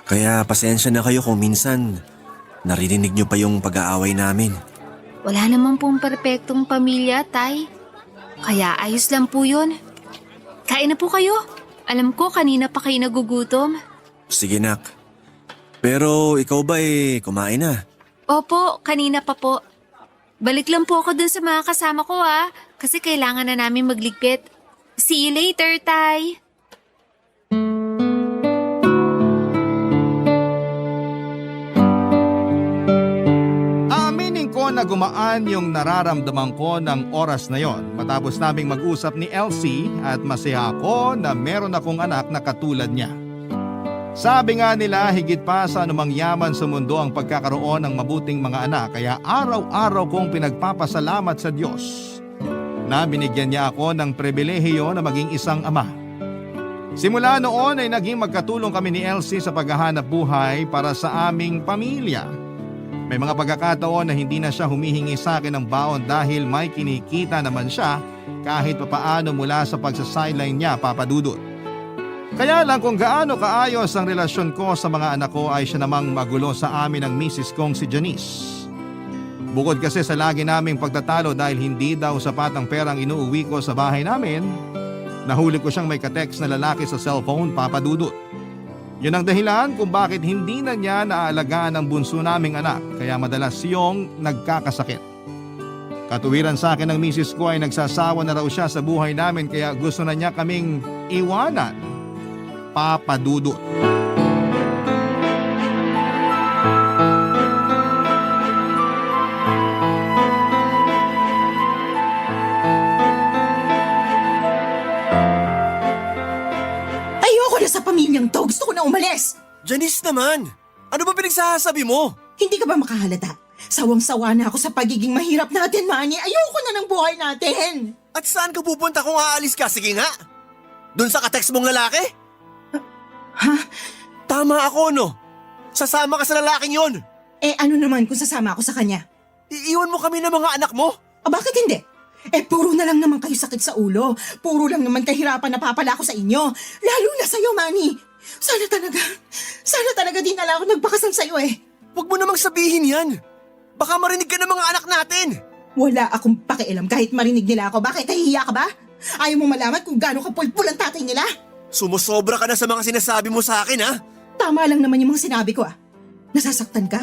kaya pasensya na kayo kung minsan naririnig nyo pa yung pag-aaway namin. Wala naman pong perpektong pamilya, tay. Kaya ayos lang po yun. Kain na po kayo. Alam ko kanina pa kayo nagugutom. Sige, Nak. Pero ikaw ba kumain na? Opo, kanina pa po. Balik lang po ako dun sa mga kasama ko kasi kailangan na namin magligpit. See you later, tay. Aminin ko na gumaan yung nararamdaman ko ng oras na yon matapos naming mag-usap ni Elsie at masaya ako na meron akong anak na katulad niya. Sabi nga nila higit pa sa anumang yaman sa mundo ang pagkakaroon ng mabuting mga anak kaya araw-araw kong pinagpapasalamat sa Diyos na binigyan niya ako ng pribilehiyo na maging isang ama. Simula noon ay naging magkatulong kami ni Elsie sa paghahanap buhay para sa aming pamilya. May mga pagkakataon na hindi na siya humihingi sa akin ng baon dahil may kinikita naman siya kahit papaano mula sa pagsa-sideline niya, Papa Dudut. Kaya lang kung gaano kaayos ang relasyon ko sa mga anak ko ay siya namang magulo sa amin ng misis kong si Janice. Bukod kasi sa lagi naming pagtatalo dahil hindi daw sapat ang perang inuuwi ko sa bahay namin, nahuli ko siyang may ka-text na lalaki sa cellphone, Papa Dudut. Yun ang dahilan kung bakit hindi na niya naaalagaan ang bunso naming anak kaya madalas siyong nagkakasakit. Katuwiran sa akin ng misis ko ay nagsasawa na raw siya sa buhay namin kaya gusto na niya kaming iwanan, Papa Dudut. Ayoko na sa pamilyang to. Gusto ko na umalis. Janice naman, ano ba pinagsasabi mo? Hindi ka ba makahalata? Sawang-sawa na ako sa pagiging mahirap natin, Manny. Ayoko na ng buhay natin. At saan ka pupunta kung aalis ka? Sige nga. Doon sa ka-text mong lalaki? Ha? Tama ako, no? Sasama ka sa lalaking yon. Eh ano naman kung sasama ako sa kanya? Iiwan mo kami ng mga anak mo? Bakit hindi? Eh puro na lang naman kayo sakit sa ulo. Puro lang naman kahirapan na papala ko sa inyo. Lalo na sa'yo, Manny. Sana talaga din na lang ako nagpakasal sa'yo eh. Huwag mo namang sabihin yan. Baka marinig ka ng mga anak natin. Wala akong pakialam kahit marinig nila ako. Bakit nahihiya ka ba? Ayaw mo malaman kung gaano kapulpul ang tatay nila? Sumusobra ka na sa mga sinasabi mo sa akin, ha? Tama lang naman yung mga sinabi ko ah. Nasasaktan ka?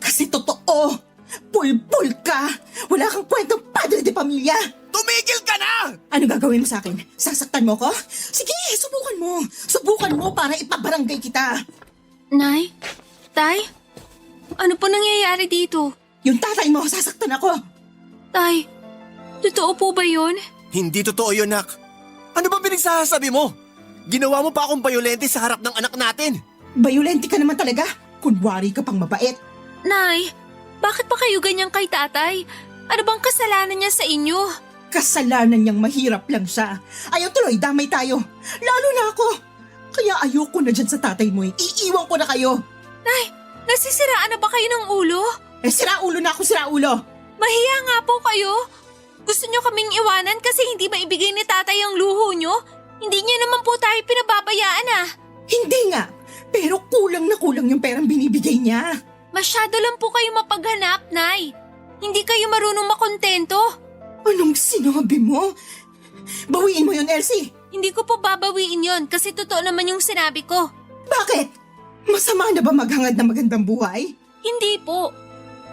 Kasi totoo. Pulpul ka. Wala kang kwentang padre de pamilya. Tumigil ka na! Ano gagawin mo sa akin? Sasaktan mo ko? Sige, subukan mo. Subukan mo para ipabarangay kita. Nay? Tay? Ano po nangyayari dito? Yung tatay mo, sasaktan ako. Tay, totoo po ba yun? Hindi totoo yun, Nak. Ano ba pinagsasabi mo? Ginawa mo pa akong bayolente sa harap ng anak natin. Bayolente ka naman talaga. Kunwari ka pang mabait. Nay, bakit pa kayo ganyan kay tatay? Ano bang kasalanan niya sa inyo? Kasalanan niyang mahirap lang siya. Ayaw tuloy, damay tayo. Lalo na ako. Kaya ayoko na dyan sa tatay mo eh. Iiwan ko na kayo. Nay, nasisiraan na ba kayo ng ulo? Eh siraulo na ako, siraulo. Mahiya nga po kayo. Gusto niyo kaming iwanan kasi hindi maibigay ni tatay ang luho niyo? Hindi niya naman po tayo pinababayaan ah. Hindi nga. Pero kulang na kulang yung perang binibigay niya. Masyado lang po kayo mapaghanap, Nay. Hindi kayo marunong makontento. Anong sinabi mo? Bawiin mo yun, Elsie. Hindi ko po babawiin yon kasi totoo naman yung sinabi ko. Bakit? Masama na ba maghangad ng magandang buhay? Hindi po.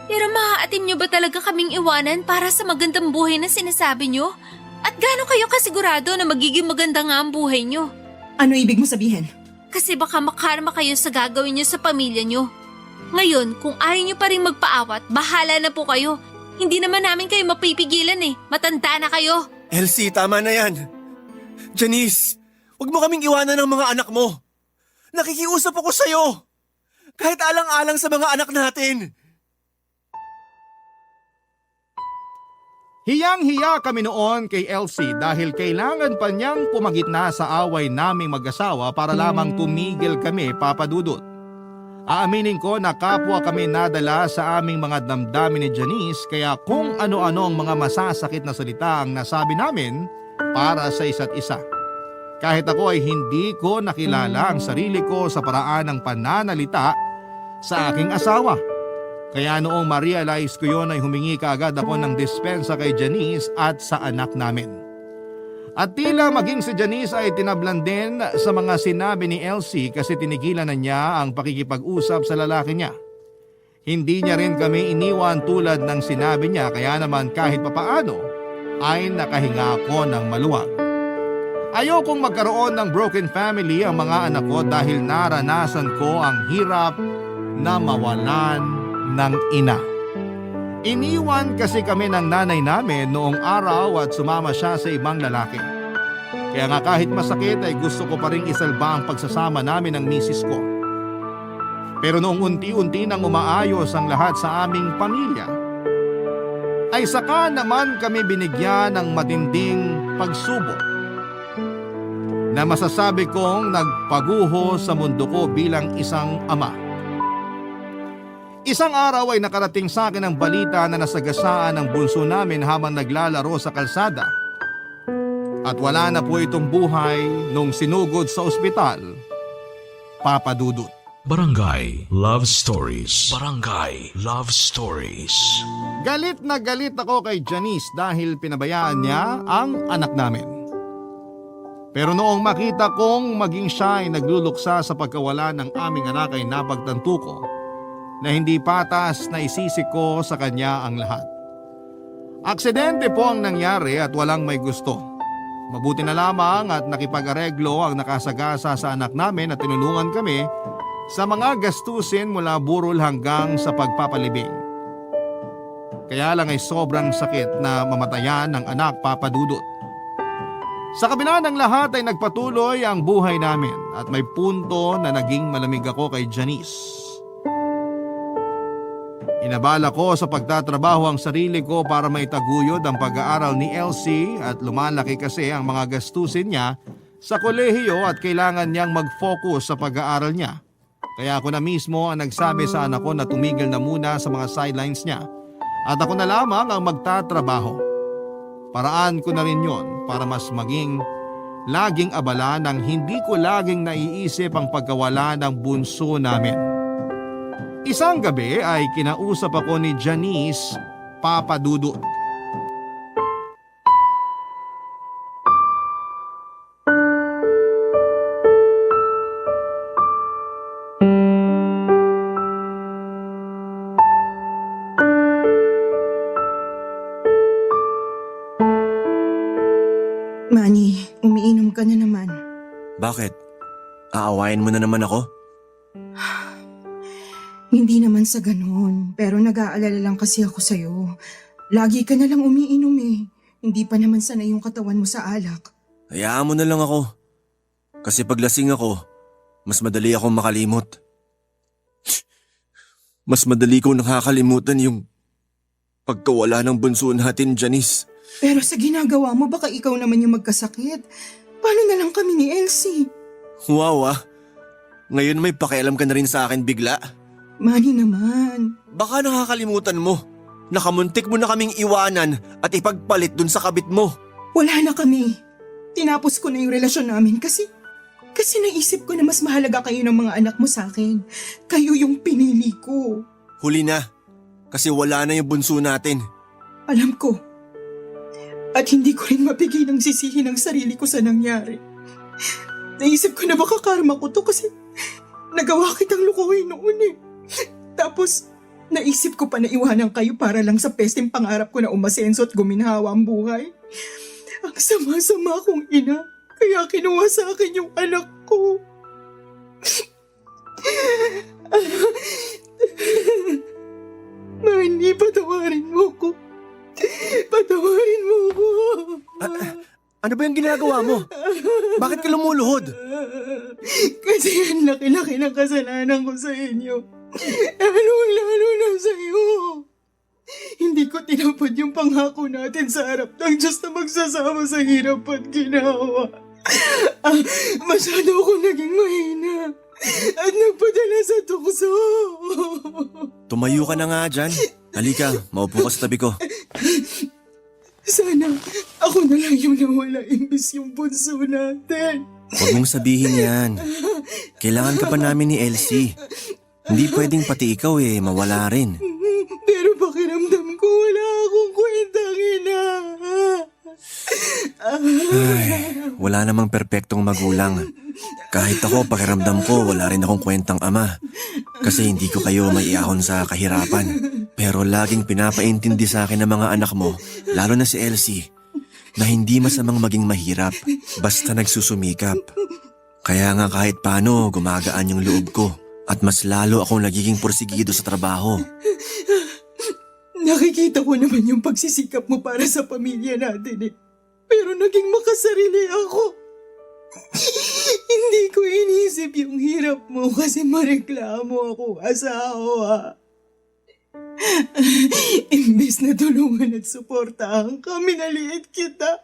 Pero maaatim niyo ba talaga kaming iwanan para sa magandang buhay na sinasabi niyo? At gaano kayo kasigurado na magiging maganda nga ang buhay niyo? Ano ibig mo sabihin? Kasi baka makarma kayo sa gagawin niyo sa pamilya niyo. Ngayon, kung ayaw niyo pa rin magpaawat, bahala na po kayo. Hindi naman namin kayo mapipigilan eh. Matanda na kayo. Elsie, tama na yan. Janice, huwag mo kaming iwanan ng mga anak mo. Nakikiusap ako sa'yo. Kahit alang-alang sa mga anak natin. Hiyang-hiya kami noon kay Elsie dahil kailangan pa niyang pumagitna sa away naming mag-asawa para lamang tumigil kami, Papa Dudut. Aaminin ko na kapwa kami nadala sa aming mga damdamin ni Janice kaya kung ano-ano ang mga masasakit na salita ang nasabi namin para sa isa't isa. Kahit ako ay hindi ko nakilala ang sarili ko sa paraan ng pananalita sa aking asawa. Kaya noong ma-realize ko yun ay humingi kaagad ako ng dispensa kay Janice at sa anak namin. At tila maging si Janice ay tinablan din sa mga sinabi ni Elsie kasi tinigilan na niya ang pakikipag-usap sa lalaki niya. Hindi niya rin kami iniwan tulad ng sinabi niya kaya naman kahit papaano ay nakahinga ako ng maluwag. Ayokong magkaroon ng broken family ang mga anak ko dahil naranasan ko ang hirap na mawalan ng ina. Iniwan kasi kami ng nanay namin noong araw at sumama siya sa ibang lalaki. Kaya nga kahit masakit ay gusto ko pa rin isalba ang pagsasama namin ng misis ko. Pero noong unti-unti nang umaayos ang lahat sa aming pamilya, ay saka naman kami binigyan ng matinding pagsubok na masasabi kong nagpaguho sa mundo ko bilang isang ama. Isang araw ay nakarating sa akin ang balita na nasagasaan ang bunso namin habang naglalaro sa kalsada. At wala na po itong buhay nung sinugod sa ospital. Papa Dudut. Barangay Love Stories. Barangay Love Stories. Galit na galit ako kay Janice dahil pinabayaan niya ang anak namin. Pero noong makita kong maging siya ay nagluluksa sa pagkawala ng aming anak ay napagtanto ko na hindi patas na isisi ko sa kanya ang lahat. Aksidente po ang nangyari at walang may gusto. Mabuti na lamang at nakipag-areglo ang nakasagasa sa anak namin at tinulungan kami sa mga gastusin mula burol hanggang sa pagpapalibing. Kaya lang ay sobrang sakit na mamatayan ng anak, Papa Dudut. Sa kabila ng lahat ay nagpatuloy ang buhay namin at may punto na naging malamig ako kay Janice. Inabala ko sa pagtatrabaho ang sarili ko para maitaguyod ang pag-aaral ni Elsie at lumalaki kasi ang mga gastusin niya sa kolehiyo at kailangan niyang mag-focus sa pag-aaral niya. Kaya ako na mismo ang nagsabi sa anak ko na tumigil na muna sa mga sidelines niya at ako na lamang ang magtatrabaho. Paraan ko na rin yon para mas maging laging abala nang hindi ko laging naiisip ang pagkawala ng bunso namin. Isang gabi ay kinausap ako ni Janice, Papa Dudut. Manny, umiinom ka na naman. Bakit? Aawayin mo na naman ako? Hindi naman sa ganun, pero nag-aalala lang kasi ako sa'yo. Lagi ka na lang umiinom eh. Hindi pa naman sanay yung katawan mo sa alak. Hayaan mo na lang ako. Kasi paglasing ako, mas madali akong makalimot. Mas madali kong nakakalimutan yung pagkawala ng bunso natin, Janice. Pero sa ginagawa mo, baka ikaw naman yung magkasakit. Paano na lang kami ni Elsie? Wow ah. Ngayon may pakialam ka na rin sa akin bigla. Manny naman. Baka nakakalimutan mo. Nakamuntik mo na kaming iwanan at ipagpalit dun sa kabit mo. Wala na kami. Tinapos ko na yung relasyon namin kasi naisip ko na mas mahalaga kayo ng mga anak mo sa akin. Kayo yung pinili ko. Huli na. Kasi wala na yung bunso natin. Alam ko. At hindi ko rin mapigil ang sisihin ang sarili ko sa nangyari. Naisip ko na baka karma ko to kasi nagawa kitang lukuhin noon eh. Tapos, naisip ko pa na iwanan kayo para lang sa pesteng pangarap ko na umasenso at guminhawa ang buhay. Ang sama-sama kong ina, kaya kinuha sa akin yung anak ko. Manny, patawarin mo ko. Patawarin mo ko. Ano ba yung ginagawa mo? Bakit ka lumuluhod? Kasi ang laki-laki ng kasalanan ko sa inyo. Lalo na sa'yo. Hindi ko tinapod yung pangako natin sa harap ng Diyos na magsasama sa hirap at ginawa. Masyado ako naging mahina at nagpadala sa tukso. Tumayo ka na nga dyan. Halika, maupo ka sa tabi ko. Sana ako na lang yung nawala imbis yung bunso natin. Huwag mong sabihin yan. Kailangan ka pa namin ni Elsie. Hindi pwedeng pati ikaw mawala rin. Pero pakiramdam ko wala akong kwentang ina. Ay, wala namang perpektong magulang. Kahit ako, pakiramdam ko, wala rin akong kwentang ama. Kasi hindi ko kayo maiahon sa kahirapan. Pero laging pinapaintindi sa akin ng mga anak mo, lalo na si Elsie, na hindi masamang maging mahirap, basta nagsusumikap. Kaya nga kahit paano, gumagaan yung loob ko. At mas lalo akong nagiging porsigido sa trabaho. Nakikita ko naman yung pagsisikap mo para sa pamilya natin eh. Pero naging makasarili ako. Hindi ko inisip yung hirap mo kasi mareklamo ako asawa. Imbes na tulungan at suportahan ka, minaliit kita.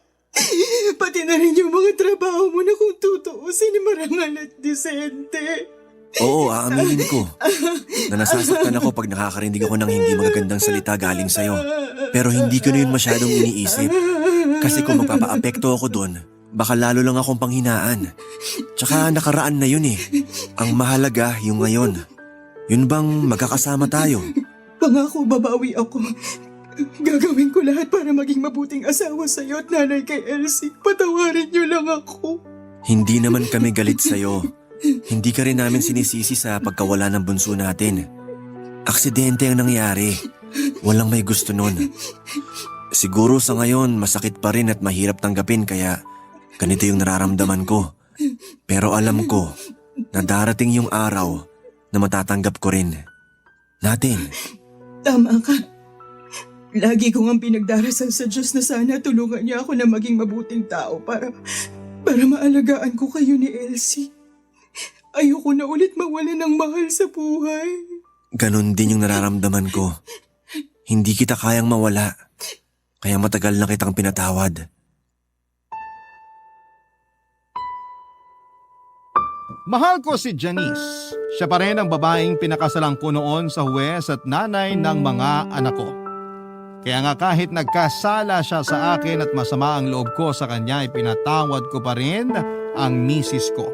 Pati na rin yung mga trabaho mo na kung tutuusin marangal at disente. Oo, aaminin ko na nasasaktan ako pag nakakarinig ako ng hindi magagandang salita galing sa'yo. Pero hindi ko na yun masyadong iniisip. Kasi kung magpapaapekto ako doon, baka lalo lang akong panghinaan. Tsaka nakaraan na yun eh. Ang mahalaga yung ngayon. Yun bang magkakasama tayo? Pangako, babawi ako. Gagawin ko lahat para maging mabuting asawa sa'yo at nanay kay Elsie. Patawarin niyo lang ako. Hindi naman kami galit sa'yo. Hindi ka rin namin sinisisi sa pagkawala ng bunso natin. Aksidente ang nangyari. Walang may gusto nun. Siguro sa ngayon masakit pa rin at mahirap tanggapin kaya ganito yung nararamdaman ko. Pero alam ko na darating yung araw na matatanggap ko rin. Natin. Tama ka. Lagi ko ang pinagdarasal sa Diyos na sana tulungan niya ako na maging mabuting tao para maalagaan ko kayo ni Elsie. Ayoko na ulit mawala ng mahal sa buhay. Ganon din yung nararamdaman ko. Hindi kita kayang mawala. Kaya matagal na kitang pinatawad. Mahal ko si Janice. Siya pa rin ang babaeng pinakasalang ko noon sa huwes at nanay ng mga anak ko. Kaya nga kahit nagkasala siya sa akin at masama ang loob ko sa kanya, ipinatawad ko pa rin ang misis ko.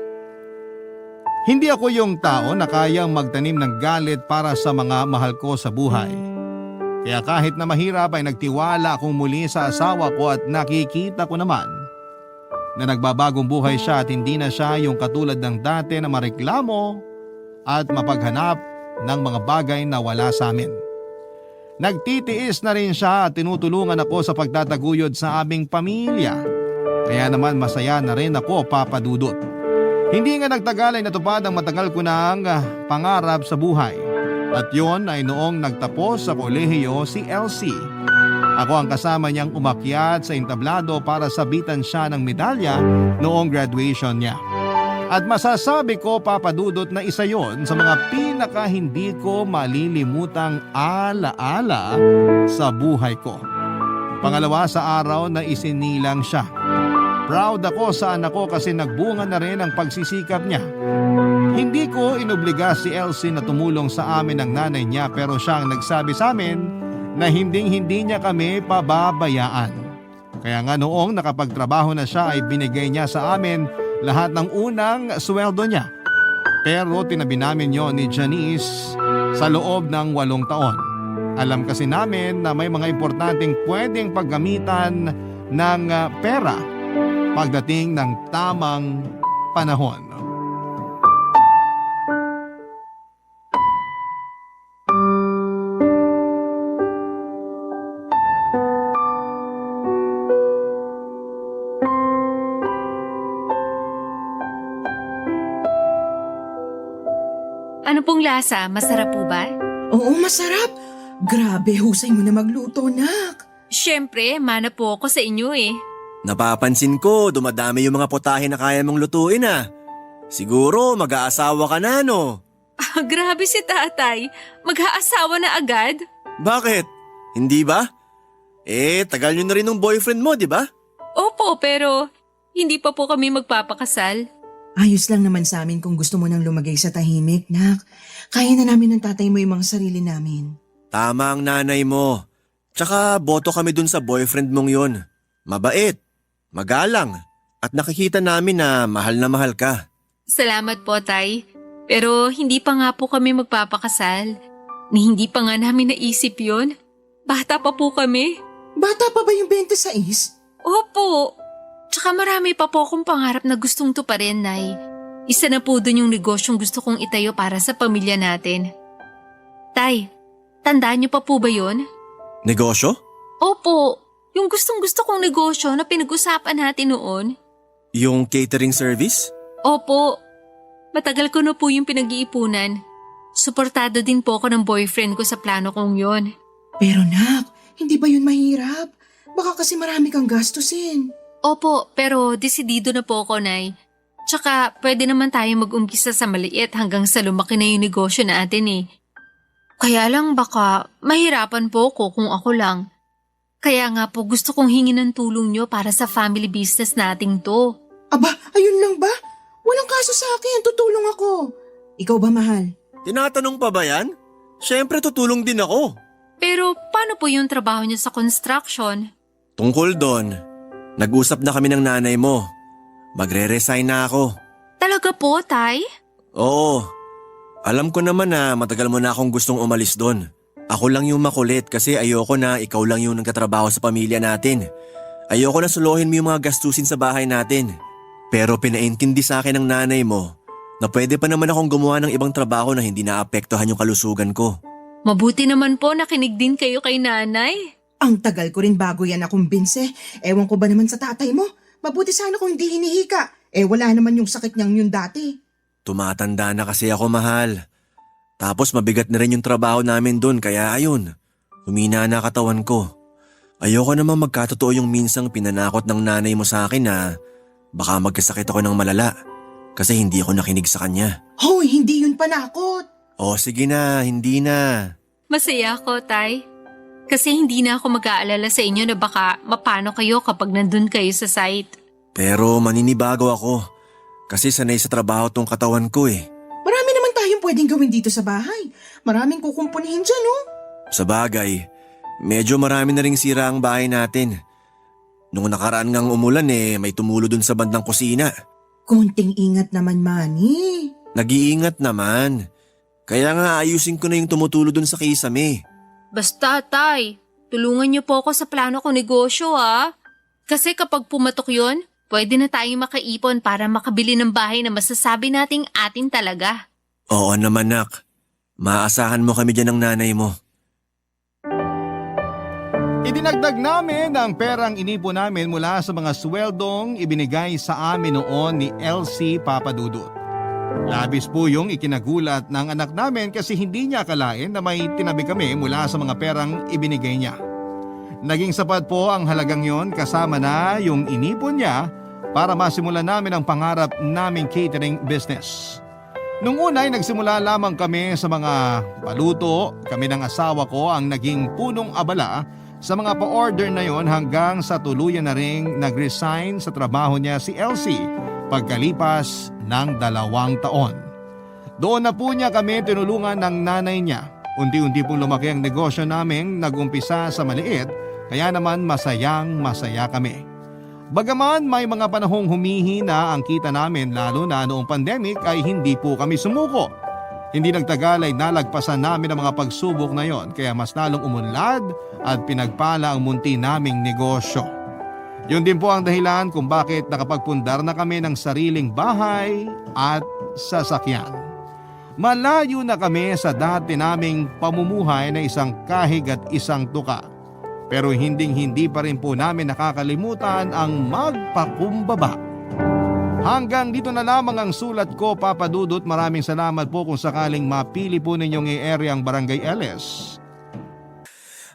Hindi ako yung tao na kayang magtanim ng galit para sa mga mahal ko sa buhay. Kaya kahit na mahirap ay nagtiwala akong muli sa asawa ko at nakikita ko naman na nagbabagong buhay siya at hindi na siya yung katulad ng dati na mareklamo at mapaghanap ng mga bagay na wala sa amin. Nagtitiis na rin siya at tinutulungan ako sa pagtataguyod sa aming pamilya. Kaya naman masaya na rin ako, Papa Dudut. Hindi nga nagtagal ay natupad ang matagal ko ng pangarap sa buhay. At yon ay noong nagtapos sa kolehiyo si Elsie. Ako ang kasama niyang umakyat sa entablado para sabitan siya ng medalya noong graduation niya. At masasabi ko, Papa Dudut, na isa yon sa mga pinaka hindi ko malilimutang alaala sa buhay ko. Pangalawa sa araw na isinilang siya. Proud ako sa anak ko kasi nagbunga na rin ang pagsisikap niya. Hindi ko inobliga si Elsie na tumulong sa amin ng nanay niya pero siya ang nagsabi sa amin na hindi niya kami pababayaan. Kaya nga noong nakapagtrabaho na siya ay binigay niya sa amin lahat ng unang sweldo niya. Pero tinabi namin yon ni Janice sa loob ng 8 taon. Alam kasi namin na may mga importanteng pwedeng paggamitan ng pera pagdating ng tamang panahon. Ano pong lasa? Masarap po ba? Oo, masarap. Grabe, husay mo na magluto, nak. Siyempre, mana po ako sa inyo eh. Napapansin ko, dumadami yung mga putahe na kaya mong lutuin ah. Siguro mag-aasawa ka na no? Grabe si tatay. Mag-aasawa na agad? Bakit? Hindi ba? Tagal nyo na rin ng boyfriend mo, di ba? Opo, pero hindi pa po kami magpapakasal. Ayos lang naman sa amin kung gusto mo nang lumagay sa tahimik, nak. Kaya na namin ng tatay mo yung mga sarili namin. Tama ang nanay mo. Tsaka boto kami dun sa boyfriend mong yun. Mabait, magalang, at nakikita namin na mahal ka. Salamat po, tay. Pero hindi pa nga po kami magpapakasal. Hindi pa nga namin naisip yon. Bata pa po kami. Bata pa ba yung 26? Opo. Tsaka marami pa po akong pangarap na gustong tuparin, Nay. Isa na po dun yung negosyong gusto kong itayo para sa pamilya natin. Tay, tandaan niyo pa po ba yun? Negosyo? Opo, yung gustong-gusto kong negosyo na pinag-usapan natin noon. Yung catering service? Opo, matagal ko na po yung pinag-iipunan. Suportado din po ako ng boyfriend ko sa plano kong yon. Pero nak, hindi ba yun mahirap? Baka kasi marami kang gastusin. Opo, pero desidido na po ako, Nay. Tsaka pwede naman tayo mag-umpisa sa maliit hanggang sa lumaki na yung negosyo natin eh. Kaya lang baka mahirapan po ako kung ako lang. Kaya nga po gusto kong hingin ng tulong nyo para sa family business nating to. Aba, ayun lang ba? Walang kaso sa akin, tutulong ako. Ikaw ba, mahal? Tinatanong pa ba yan? Siyempre tutulong din ako. Pero paano po yung trabaho niyo sa construction? Tungkol doon, nag-usap na kami ng nanay mo. Magre-resign na ako. Talaga po, Tay? Oo. Alam ko naman na matagal mo na akong gustong umalis doon. Ako lang yung makulit kasi ayoko na ikaw lang yung nagkatrabaho sa pamilya natin. Ayoko na suluhin mo yung mga gastusin sa bahay natin. Pero pinaintindi sa akin ng nanay mo na pwede pa naman akong gumawa ng ibang trabaho na hindi naapektuhan yung kalusugan ko. Mabuti naman po nakinig din kayo kay nanay. Ang tagal ko rin bago yan nakumbinse. Ewan ko ba naman sa tatay mo? Mabuti sana kung hindi hinihika. Wala naman yung sakit niyang yun dati. Tumatanda na kasi ako, mahal. Tapos mabigat na rin yung trabaho namin doon kaya ayun, humina na katawan ko. Ayoko namang magkatotoo yung minsang pinanakot ng nanay mo sa akin na baka magkasakit ako ng malala kasi hindi ako nakinig sa kanya. Hoy, hindi yun panakot. O sige na, hindi na. Masaya ako, Tay. Kasi hindi na ako mag-aalala sa inyo na baka mapano kayo kapag nandun kayo sa site. Pero maninibago ako kasi sanay sa trabaho tong katawan ko eh. Marami naman tayong pwedeng gawin dito sa bahay. Maraming kukumpunihin dyan, oh. Sa bagay, medyo marami na ring sira ang bahay natin. Nung nakaraan ngang umulan may tumulo dun sa bandang kusina. Konting ingat naman, Manny. Nag-iingat naman. Kaya nga ayusin ko na yung tumutulo dun sa kisame. Basta, Tay, tulungan niyo po ako sa plano ko negosyo, ah. Kasi kapag pumatok yun, pwede na tayong makaipon para makabili ng bahay na masasabi nating atin talaga. Oo naman, nak. Maasahan mo kami dyan ng nanay mo. Idinagdag namin ang perang inipon namin mula sa mga sweldong ibinigay sa amin noon ni LC Papadudut. Labis po yung ikinagulat ng anak namin kasi hindi niya akalain na may tinabi kami mula sa mga perang ibinigay niya. Naging sapat po ang halagang yon kasama na yung inipon niya para masimulan namin ang pangarap naming catering business. Nung una ay nagsimula lamang kami sa mga paluto, kami ng asawa ko ang naging punong abala sa mga pa-order na yon hanggang sa tuluyan na ring nag-resign sa trabaho niya si Elsie pagkalipas ng 2 taon. Doon na po niya kami tinulungan ng nanay niya. Unti-unti pong lumaki ang negosyo namin, nag-umpisa sa maliit, kaya naman masaya kami. Bagaman may mga panahong humihina ang kita namin lalo na noong pandemic ay hindi po kami sumuko. Hindi nagtagal ay nalagpasan namin ang mga pagsubok na yon kaya mas lalong umunlad at pinagpala ang munti naming negosyo. Yun din po ang dahilan kung bakit nakapagpundar na kami ng sariling bahay at sasakyan. Malayo na kami sa dati naming pamumuhay na isang kahig at isang tuka. Pero hindi pa rin po namin nakakalimutan ang magpakumbaba. Hanggang dito na lamang ang sulat ko, Papa Dudut. Maraming salamat po kung sakaling mapili po ninyong i-area ang Barangay LS.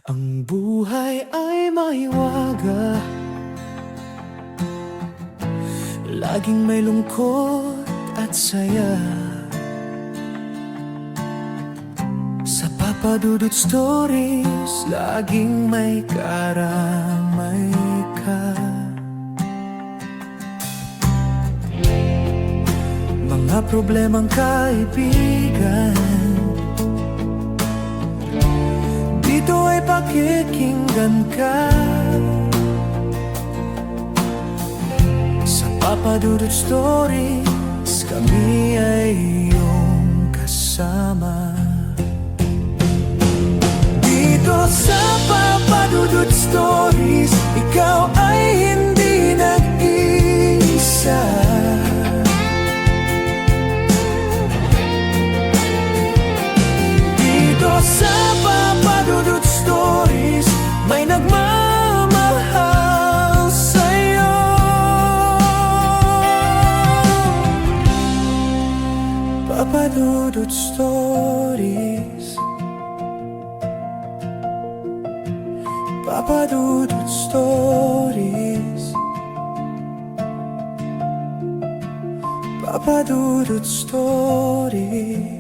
Ang buhay ay maiwaga, laging may lungkot at saya. Sa Papa Dudut Stories, laging may karamay ka. Mga problemang kaibigan, dito ay pakikinggan ka. Sa Papa Dudut Stories, kami ay iyong kasama. Dito sa Papa Dudut Stories, ikaw ay hindi nag-iisa. Dito sa Papa Dudut Stories, may nagmamahal sa'yo. Papa Dudut Stories, Papa Dudut Stories, Papa Dudut Stories.